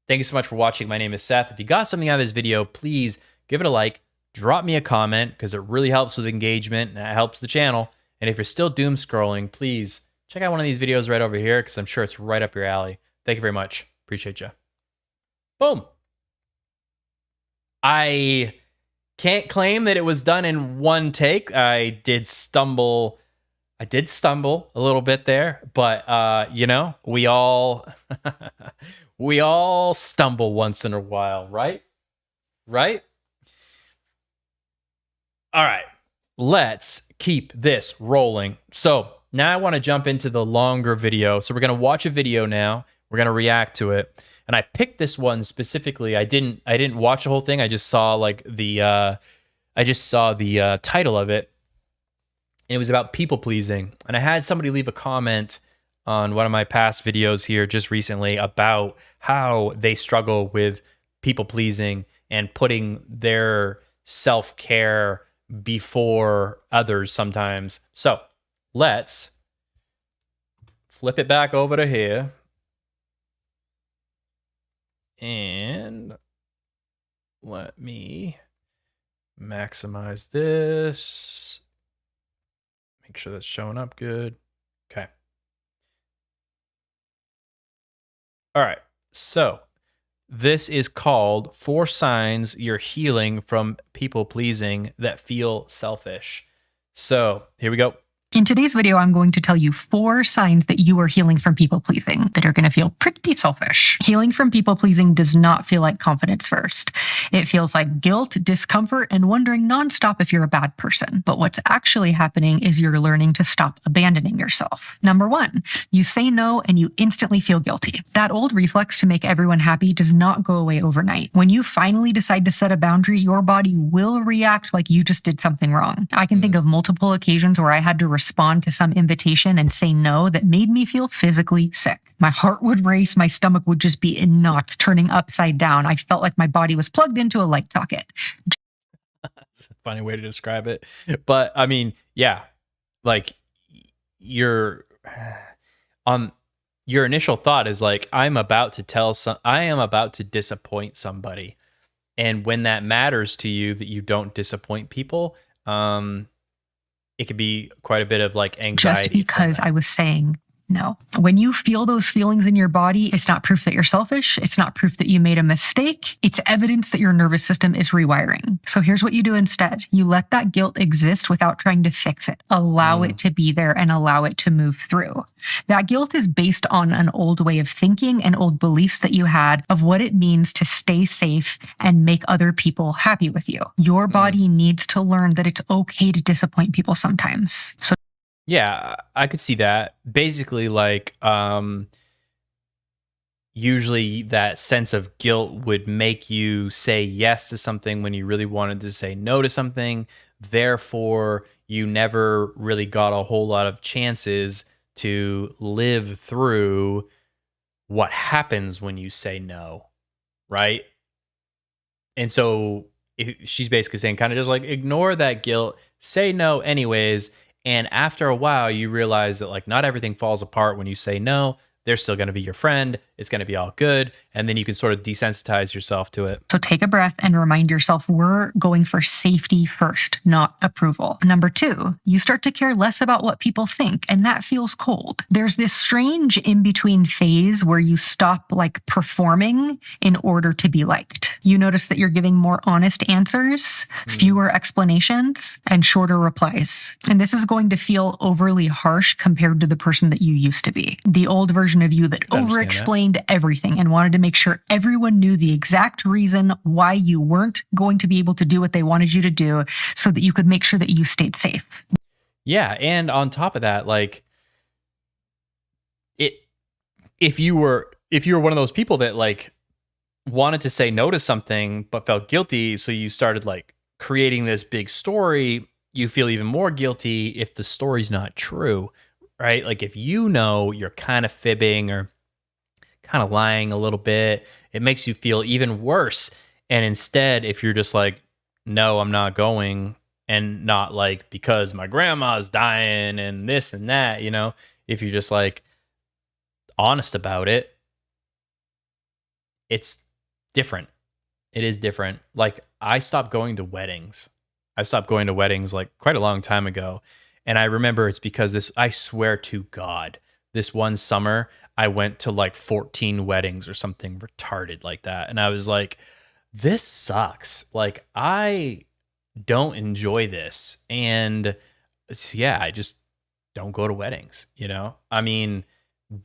Thank you so much for watching. My name is Seth. If you got something out of this video, please give it a like, drop me a comment because it really helps with engagement and it helps the channel. And if you're still doom scrolling, please check out one of these videos right over here because I'm sure it's right up your alley. Thank you very much. Appreciate you. Boom. I can't claim that it was done in one take. I did stumble a little bit there, but you know, we all we all stumble once in a while, right? Right? All right. let's keep this rolling. So now I want to jump into the longer video. So we're going to watch a video now. We're going to react to it. And I picked this one specifically. I didn't watch the whole thing. I just saw like the title of it. And it was about people pleasing. And I had somebody leave a comment on one of my past videos here just recently about how they struggle with people pleasing and putting their self-care before others sometimes. So let's flip it back over to here. And let me maximize this. Make sure that's showing up good. Okay. All right. So this is called 4 Signs You're Healing from People Pleasing That Feel Selfish. So here we go. In today's video, I'm going to tell you 4 signs that you are healing from people pleasing that are going to feel pretty selfish. Healing from people pleasing does not feel like confidence first. It feels like guilt, discomfort, and wondering nonstop if you're a bad person. But what's actually happening is you're learning to stop abandoning yourself. Number 1, you say no and you instantly feel guilty. That old reflex to make everyone happy does not go away overnight. When you finally decide to set a boundary, your body will react like you just did something wrong. I can think of multiple occasions where I had to respond to some invitation and say no that made me feel physically sick. My heart would race, my stomach would just be in knots, turning upside down. I felt like my body was plugged into a light socket. That's a funny way to describe it. But I mean, yeah, like your initial thought is like, I am about to disappoint somebody. And when that matters to you, that you don't disappoint people, it could be quite a bit of like anxiety. Just because I was saying no. When you feel those feelings in your body, it's not proof that you're selfish. It's not proof that you made a mistake. It's evidence that your nervous system is rewiring. So here's what you do instead. You let that guilt exist without trying to fix it. Allow it to be there and allow it to move through. That guilt is based on an old way of thinking and old beliefs that you had of what it means to stay safe and make other people happy with you. Your body needs to learn that it's okay to disappoint people sometimes. So yeah, I could see that. Basically, like, usually that sense of guilt would make you say yes to something when you really wanted to say no to something. Therefore, you never really got a whole lot of chances to live through what happens when you say no, right? And so she's basically saying kind of just like ignore that guilt, say no anyways. And after a while, you realize that like not everything falls apart when you say no. They're still going to be your friend. It's going to be all good. And then you can sort of desensitize yourself to it. So take a breath and remind yourself we're going for safety first, not approval. Number 2, you start to care less about what people think, and that feels cold. There's this strange in-between phase where you stop like performing in order to be liked. You notice that you're giving more honest answers, fewer explanations, and shorter replies. And this is going to feel overly harsh compared to the person that you used to be. The old version of you that over-explained everything and wanted to make sure everyone knew the exact reason why you weren't going to be able to do what they wanted you to do so that you could make sure that you stayed safe. Yeah, and on top of that, like if you were one of those people that like wanted to say no to something but felt guilty, so you started like creating this big story, you feel even more guilty if the story's not true. Right? Like if you know you're kind of fibbing or kind of lying a little bit, it makes you feel even worse. And instead, if you're just like, no, I'm not going, and not like because my grandma's dying and this and that, you know, if you're just like honest about it, it's different. It is different. Like I stopped going to weddings. I stopped going to weddings like quite a long time ago. And I remember it's because I swear to God, this one summer, I went to like 14 weddings or something retarded like that. And I was like, this sucks. Like, I don't enjoy this. And yeah, I just don't go to weddings, you know? I mean,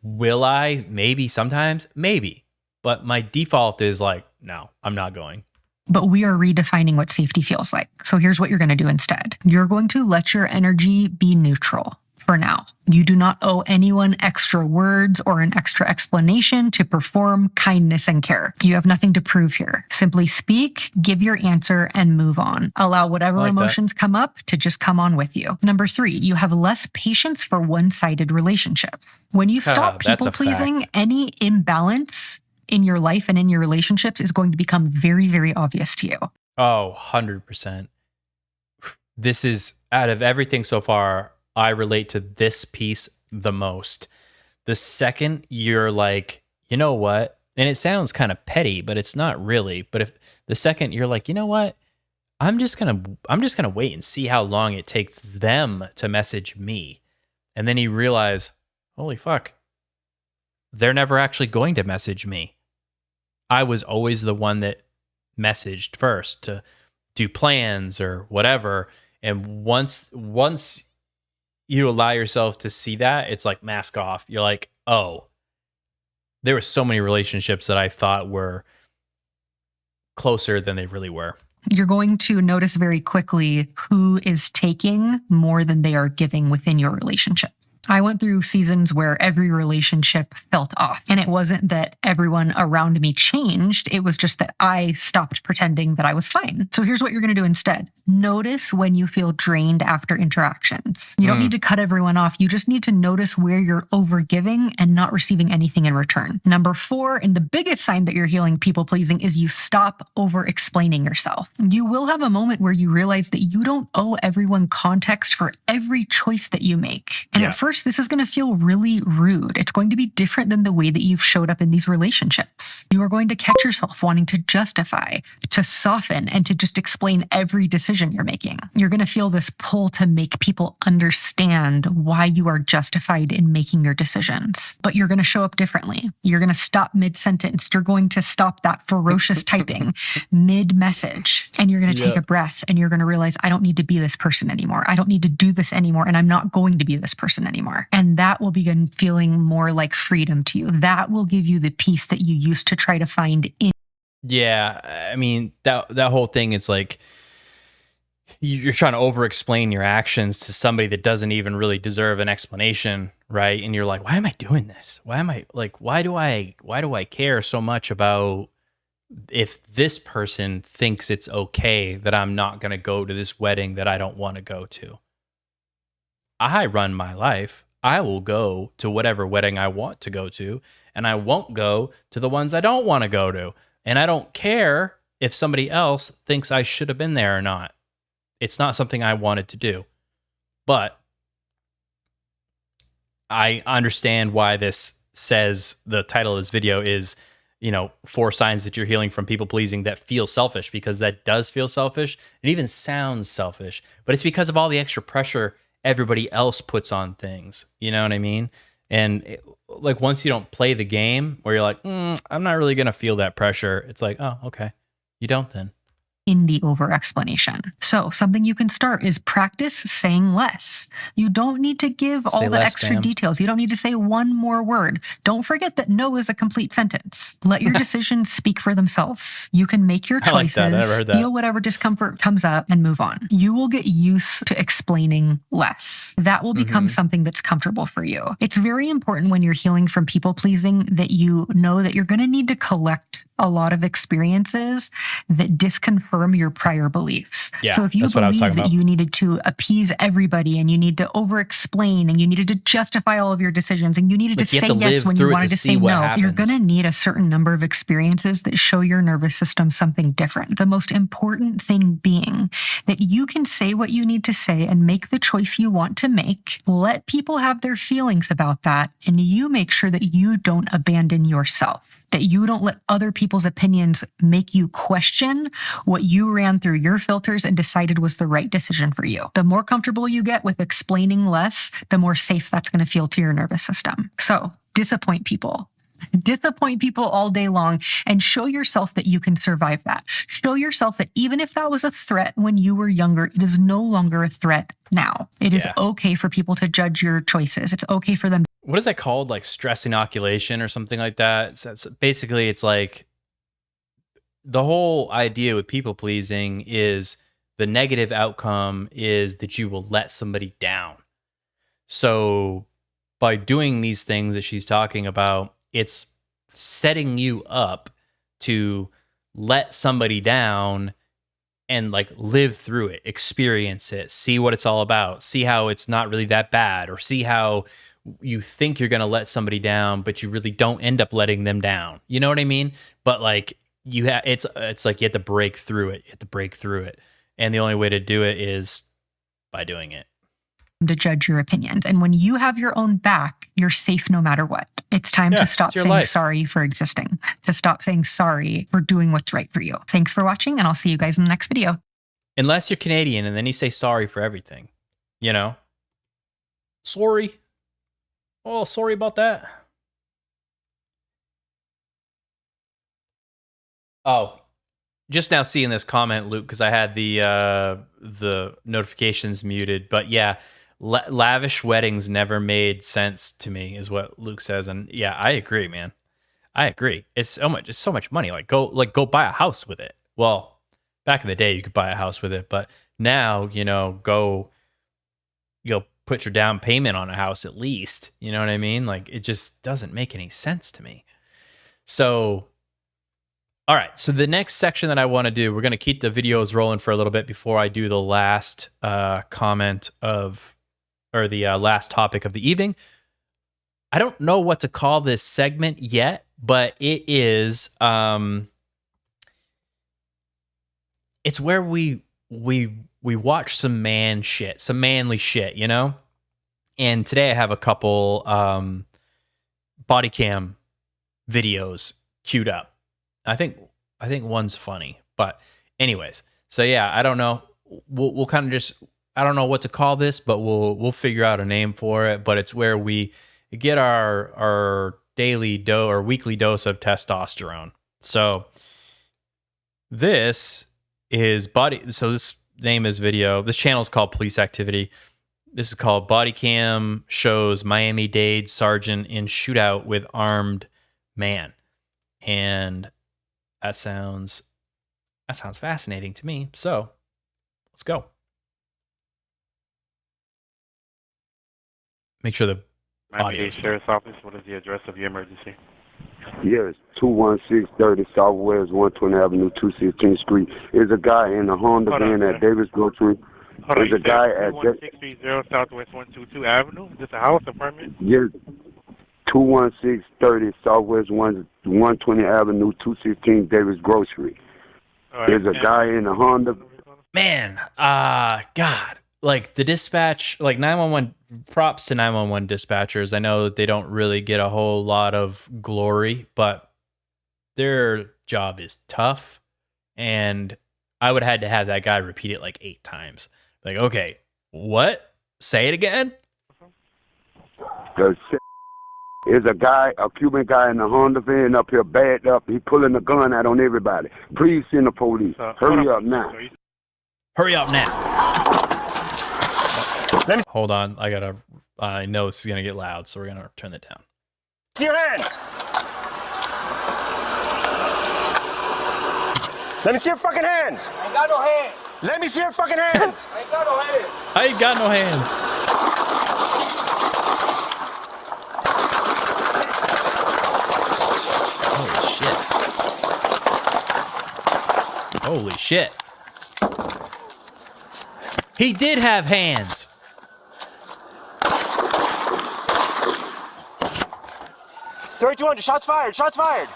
will I? Maybe sometimes, maybe. But my default is like, no, I'm not going. but we are redefining what safety feels like. So here's what you're going to do instead. You're going to let your energy be neutral. For now, you do not owe anyone extra words or an extra explanation to perform kindness and care. You have nothing to prove here. Simply speak, give your answer, and move on. Allow whatever emotions come up to just come on with you. Number 3, you have less patience for one-sided relationships. When you stop people-pleasing, any imbalance in your life and in your relationships is going to become very, very obvious to you. Oh, 100%. This is, out of everything so far, I relate to this piece the most. The second you're like, you know what? And it sounds kind of petty, but it's not really. But if the second you're like, you know what? I'm just gonna wait and see how long it takes them to message me. And then you realize, holy fuck, they're never actually going to message me. I was always the one that messaged first to do plans or whatever. And once you allow yourself to see that, it's like mask off. You're like, oh, there were so many relationships that I thought were closer than they really were. You're going to notice very quickly who is taking more than they are giving within your relationship. I went through seasons where every relationship felt off. And it wasn't that everyone around me changed. It was just that I stopped pretending that I was fine. So here's what you're going to do instead. Notice when you feel drained after interactions. You don't need to cut everyone off. You just need to notice where you're overgiving and not receiving anything in return. Number 4, and the biggest sign that you're healing people pleasing, is you stop over explaining yourself. You will have a moment where you realize that you don't owe everyone context for every choice that you make. And at first, this is going to feel really rude. It's going to be different than the way that you've showed up in these relationships. You are going to catch yourself wanting to justify, to soften, and to just explain every decision you're making. You're going to feel this pull to make people understand why you are justified in making your decisions. But you're going to show up differently. You're going to stop mid-sentence. You're going to stop that ferocious typing mid-message. And you're going to take a breath and you're going to realize, I don't need to be this person anymore. I don't need to do this anymore. And I'm not going to be this person anymore. And that will begin feeling more like freedom to you. That will give you the peace that you used to try to find in. Yeah, I mean, that whole thing is like, you're trying to over-explain your actions to somebody that doesn't even really deserve an explanation, right? And you're like, why am I doing this? Why do I care so much about if this person thinks it's okay that I'm not going to go to this wedding that I don't want to go to? I run my life. I will go to whatever wedding I want to go to, and I won't go to the ones I don't want to go to. And I don't care if somebody else thinks I should have been there or not. It's not something I wanted to do. But I understand why this says the title of this video is, 4 signs that you're healing from people pleasing that feel selfish, because that does feel selfish. It even sounds selfish, but it's because of all the extra pressure everybody else puts on things. You know what I mean? And once you don't play the game where you're like, I'm not really going to feel that pressure. It's like, oh, okay. You don't then. In the over-explanation. So something you can start is practice saying less. You don't need to give all the extra details. You don't need to say one more word. Don't forget that no is a complete sentence. Let your decisions speak for themselves. You can make your choices, I never heard that. Feel whatever discomfort comes up, and move on. You will get used to explaining less. That will become something that's comfortable for you. It's very important when you're healing from people-pleasing that you know that you're going to need to collect a lot of experiences that disconfirm your prior beliefs. Yeah, so if you believe that you needed to appease everybody and you need to over-explain and you needed to justify all of your decisions and you needed to say yes when you wanted to say no, you're going to need a certain number of experiences that show your nervous system something different. The most important thing being that you can say what you need to say and make the choice you want to make. Let people have their feelings about that, and you make sure that you don't abandon yourself. That you don't let other people's opinions make you question what you ran through your filters and decided was the right decision for you. The more comfortable you get with explaining less, the more safe that's going to feel to your nervous system. So disappoint people. Disappoint people all day long and show yourself that you can survive that. Show yourself that even if that was a threat when you were younger, it is no longer a threat now. It is okay for people to judge your choices. It's okay for them. What is that called? Like stress inoculation or something like that? So basically, it's like the whole idea with people pleasing is the negative outcome is that you will let somebody down. So by doing these things that she's talking about, it's setting you up to let somebody down and like live through it, experience it, see what it's all about, see how it's not really that bad, or see how you think you're going to let somebody down, but you really don't end up letting them down. You know what I mean? But like it's like you have to break through it. You have to break through it. And the only way to do it is by doing it. To judge your opinions. And when you have your own back, you're safe no matter what. It's time to stop saying sorry for existing, to stop saying sorry for doing what's right for you. Thanks for watching, and I'll see you guys in the next video. Unless you're Canadian and then you say sorry for everything, you know? Sorry. Oh, sorry about that. Oh, just now seeing this comment, Luke, because I had the notifications muted. But yeah, lavish weddings never made sense to me, is what Luke says. And yeah, I agree, man. I agree. It's so much money. Like go buy a house with it. Well, back in the day, you could buy a house with it, but now, you know, go put your down payment on a house at least. You know what I mean? Like, it just doesn't make any sense to me. So, all right. So the next section that I want to do, we're going to keep the videos rolling for a little bit before I do the last comment of, or the last topic of the evening. I don't know what to call this segment yet, but it is, it's where we watch some manly shit, you know? And today I have a couple body cam videos queued up. I think one's funny, but anyways. So yeah, I don't know. We'll kind of just, I don't know what to call this, but we'll figure out a name for it. But it's where we get our daily dose or weekly dose of testosterone. So this is this name is video. This channel is called Police Activity. This is called Body Cam Shows Miami-Dade Sergeant in Shootout with Armed Man. And that sounds fascinating to me. So let's go. Make sure the Miami-Dade Sheriff's Office, what is the address of your emergency? Yes, 21630 Southwest 120 Avenue, 216th Street. There's a guy in a Honda van at Davis Grocery. There's a guy at 21630 Southwest 122 Avenue. Is this a house apartment? Yes, 21630 Southwest 120 Avenue, 216 Davis Grocery. There's a guy in a Honda. Man, God, like the dispatch, like 911. Props to 911 dispatchers. I know that they don't really get a whole lot of glory, but their job is tough. And I would have had to have that guy repeat it like 8 times. Like, okay, what? Say it again? There's a guy, a Cuban guy in a Honda van up here, bagged up. He pulling a gun out on everybody. Please send the police. Hurry up now. Hurry up now. Hold on, I know this is gonna get loud, so we're gonna turn that down. See your hands. Let me see your fucking hands. I ain't got no hands. Let me see your fucking hands. I ain't got no hands. I ain't got no hands. Holy shit. He did have hands. 3200, shots fired, shots fired.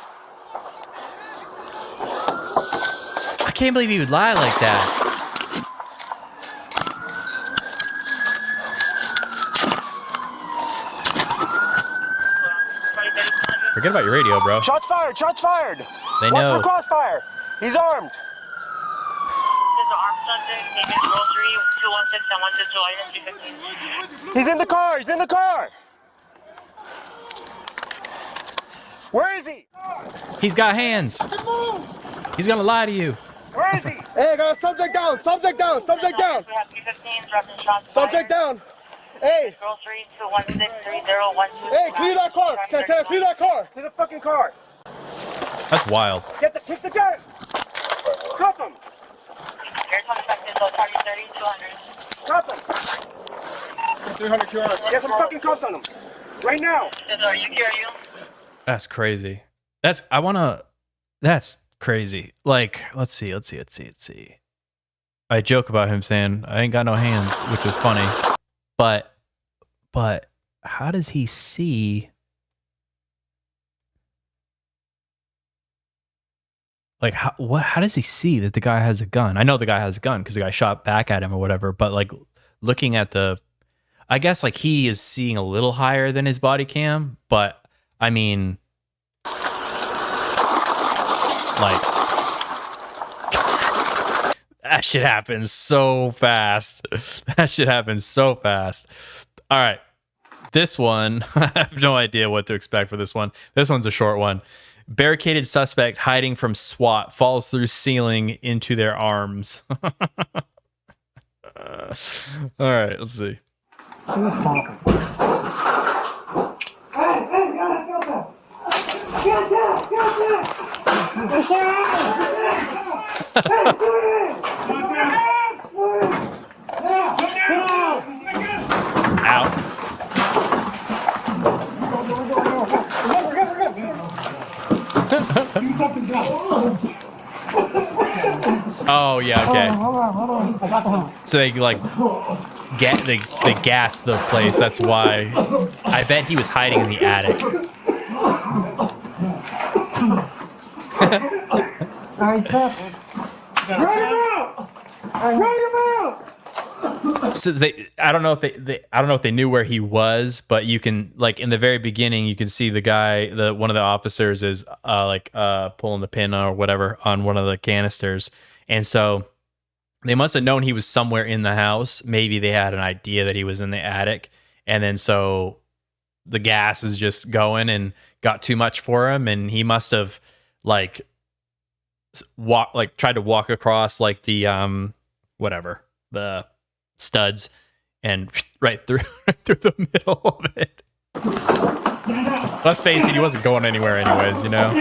I can't believe he would lie like that. Forget about your radio, bro. Shots fired, shots fired. They Watch know. for crossfire. He's armed. There's an armed subject, David Grocery, 216 and 122 He's in the car, he's in the car. Where is he? He's got hands. He's gonna lie to you. Where is he? Hey, I got a subject down, subject down, subject down. Subject down. Hey. Grocery, 2163012. Hey, clear that car. Santana, clear that car. Clear the fucking car. That's wild. Kick the dirt. Cuff him. Air suspect is 30, 200. Cuff him. 300, 200. Get some fucking cuffs on him. Right now. Are you here? Are you? That's crazy. That's crazy. Like, let's see. I joke about him saying, I ain't got no hands, which is funny. But how does he see? Like, how does he see that the guy has a gun? I know the guy has a gun because the guy shot back at him or whatever, but like looking at I guess like he is seeing a little higher than his body cam, but I mean, like, that shit happens so fast. That shit happens so fast. All right. This one, I have no idea what to expect for this one. This one's a short one. Barricaded suspect hiding from SWAT falls through ceiling into their arms. All right, let's see. Ow. Oh yeah, okay. So they like they gassed the place. That's why. I bet he was hiding in the attic. So I don't know if they knew where he was, but you can, like, in the very beginning, you can see the guy, one of the officers is pulling the pin or whatever on one of the canisters, and so they must have known he was somewhere in the house. Maybe they had an idea that he was in the attic, and then so the gas is just going and got too much for him, and he must have tried to walk across like the the studs and right through the middle of it. Let's face it, he wasn't going anywhere anyways, you know.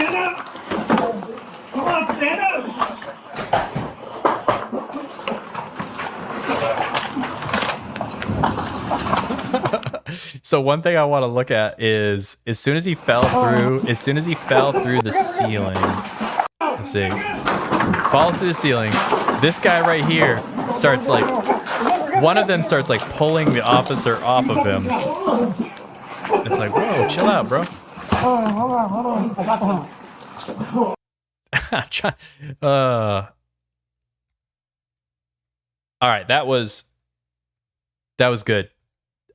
So one thing I want to look at is as soon as he fell through the ceiling. Let's see. Falls through the ceiling. This guy right here starts one of them starts pulling the officer off of him. It's like, whoa, chill out, bro. Hold on. All right, that was good.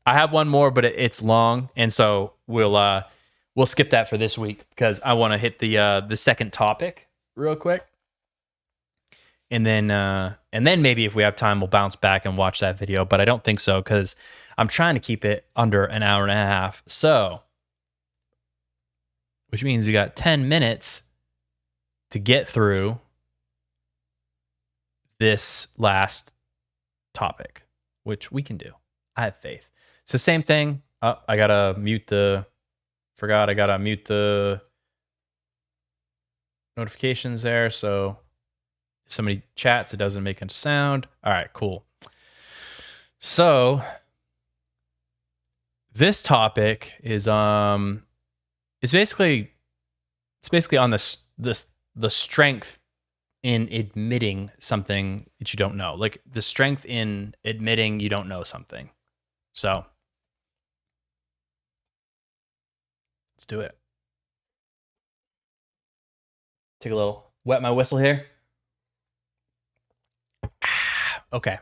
I have one more, but it's long, and so we'll skip that for this week because I want to hit the second topic real quick, and then maybe if we have time, we'll bounce back and watch that video. But I don't think so because I'm trying to keep it under an hour and a half. So, which means we got 10 minutes to get through this last topic, which we can do. I have faith. So same thing. Oh, I gotta mute the notifications there. So if somebody chats, it doesn't make a sound. All right, cool. So this topic is it's basically on the strength in admitting something that you don't know, like the strength in admitting you don't know something. So let's do it. Take a little wet my whistle here. Okay.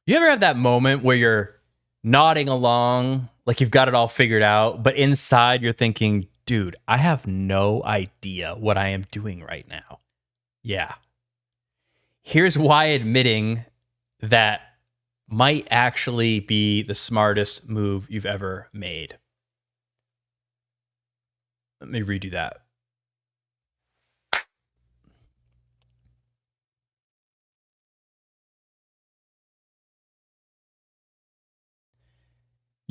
You ever have that moment where you're nodding along, like you've got it all figured out, but inside you're thinking, dude, I have no idea what I am doing right now. Yeah. Here's why admitting that might actually be the smartest move you've ever made. Let me redo that.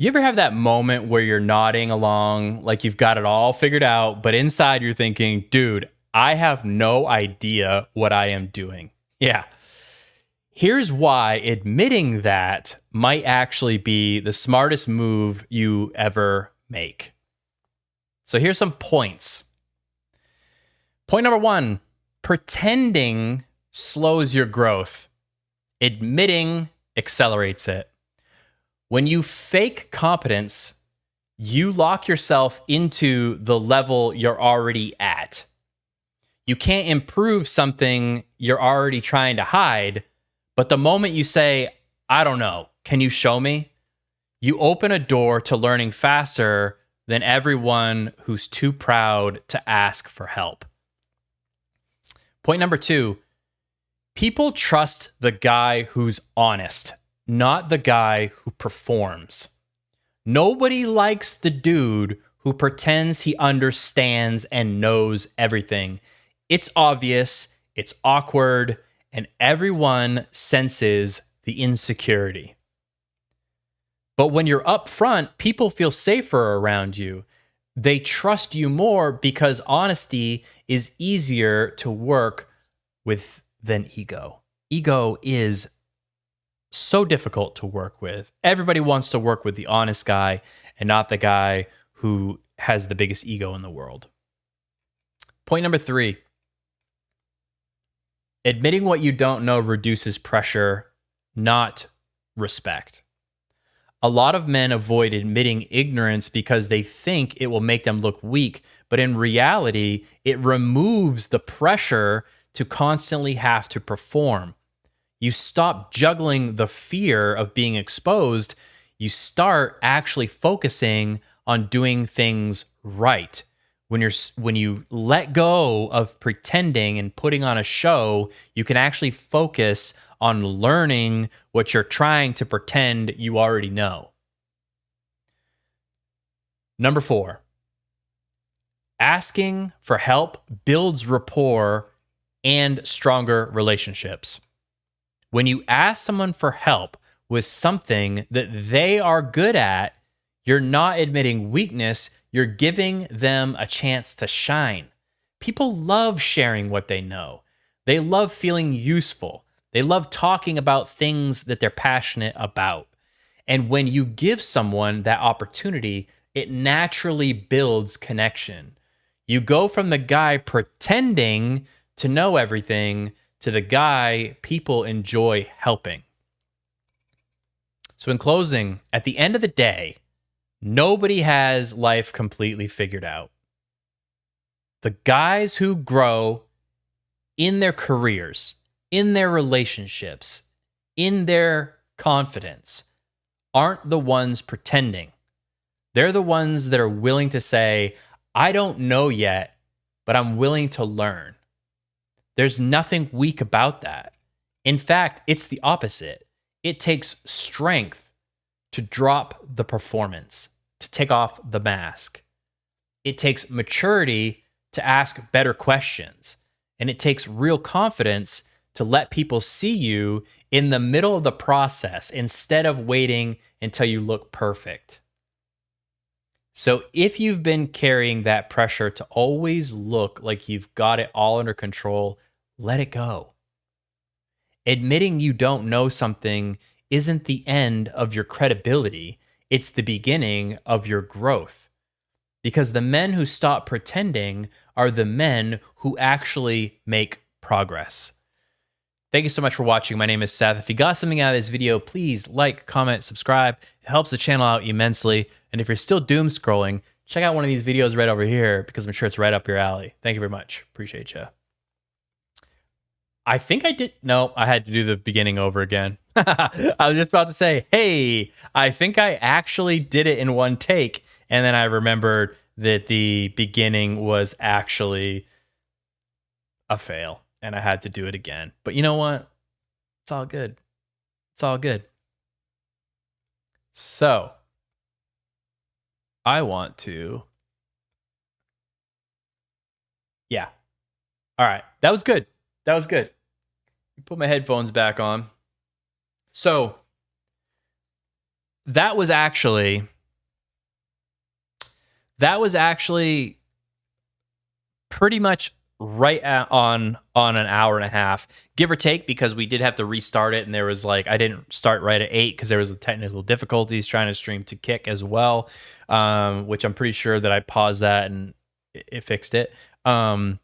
You ever have that moment where you're nodding along like you've got it all figured out, but inside you're thinking, dude, I have no idea what I am doing? Yeah. Here's why admitting that might actually be the smartest move you ever make. So here's some points. Point number 1, pretending slows your growth. Admitting accelerates it. When you fake competence, you lock yourself into the level you're already at. You can't improve something you're already trying to hide, but the moment you say, I don't know, can you show me? You open a door to learning faster than everyone who's too proud to ask for help. Point number 2, people trust the guy who's honest, not the guy who performs. Nobody likes the dude who pretends he understands and knows everything. It's obvious, it's awkward, and everyone senses the insecurity. But when you're up front, people feel safer around you. They trust you more because honesty is easier to work with than ego. Ego is so difficult to work with. Everybody wants to work with the honest guy and not the guy who has the biggest ego in the world. Point number 3, admitting what you don't know reduces pressure, not respect. A lot of men avoid admitting ignorance because they think it will make them look weak, but in reality, it removes the pressure to constantly have to perform. You stop juggling the fear of being exposed. You start actually focusing on doing things right. When you let go of pretending and putting on a show, you can actually focus on learning what you're trying to pretend you already know. Number 4, asking for help builds rapport and stronger relationships. When you ask someone for help with something that they are good at, you're not admitting weakness, you're giving them a chance to shine. People love sharing what they know. They love feeling useful. They love talking about things that they're passionate about. And when you give someone that opportunity, it naturally builds connection. You go from the guy pretending to know everything to the guy people enjoy helping. So in closing, at the end of the day, nobody has life completely figured out. The guys who grow in their careers, in their relationships, in their confidence, aren't the ones pretending. They're the ones that are willing to say, I don't know yet, but I'm willing to learn. There's nothing weak about that. In fact, it's the opposite. It takes strength to drop the performance, to take off the mask. It takes maturity to ask better questions. And it takes real confidence to let people see you in the middle of the process instead of waiting until you look perfect. So if you've been carrying that pressure to always look like you've got it all under control, let it go. Admitting you don't know something isn't the end of your credibility. It's the beginning of your growth. Because the men who stop pretending are the men who actually make progress. Thank you so much for watching. My name is Seth. If you got something out of this video, please like, comment, subscribe. It helps the channel out immensely. And if you're still doom scrolling, check out one of these videos right over here because I'm sure it's right up your alley. Thank you very much. Appreciate you. I think I did. No, I had to do the beginning over again. I was just about to say, hey, I think I actually did it in one take. And then I remembered that the beginning was actually a fail. And I had to do it again. But you know what? It's all good. It's all good. So, I want to... Yeah. All right. That was good. That was good. Put my headphones back on. So, that was actually that was actually pretty much right on an hour and a half, give or take, because we did have to restart it, and there was like I didn't start right at 8 because there was the technical difficulties trying to stream to Kick as well, which I'm pretty sure that I paused that and it fixed it. But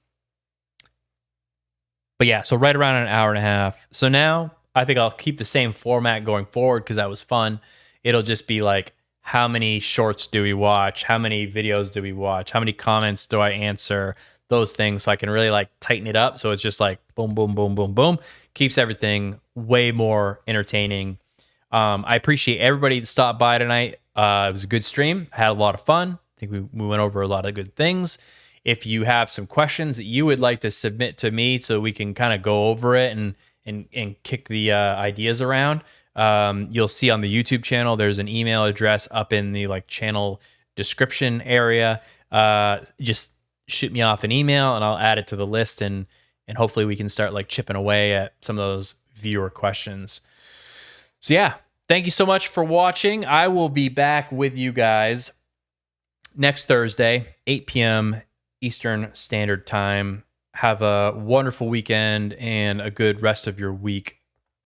yeah, so right around an hour and a half. So now I think I'll keep the same format going forward because that was fun. It'll just be like, how many shorts do we watch? How many videos do we watch? How many comments do I answer? Those things, so I can really like tighten it up. So it's just like boom, boom, boom, boom, boom. Keeps everything way more entertaining. I appreciate everybody that stopped by tonight. It was a good stream. I had a lot of fun. I think we went over a lot of good things. If you have some questions that you would like to submit to me so we can kind of go over it and kick the ideas around, you'll see on the YouTube channel, there's an email address up in the like channel description area. Just shoot me off an email and I'll add it to the list, and hopefully we can start like chipping away at some of those viewer questions. So yeah, thank you so much for watching. I will be back with you guys next Thursday, 8 p.m. Eastern Standard Time. Have a wonderful weekend and a good rest of your week.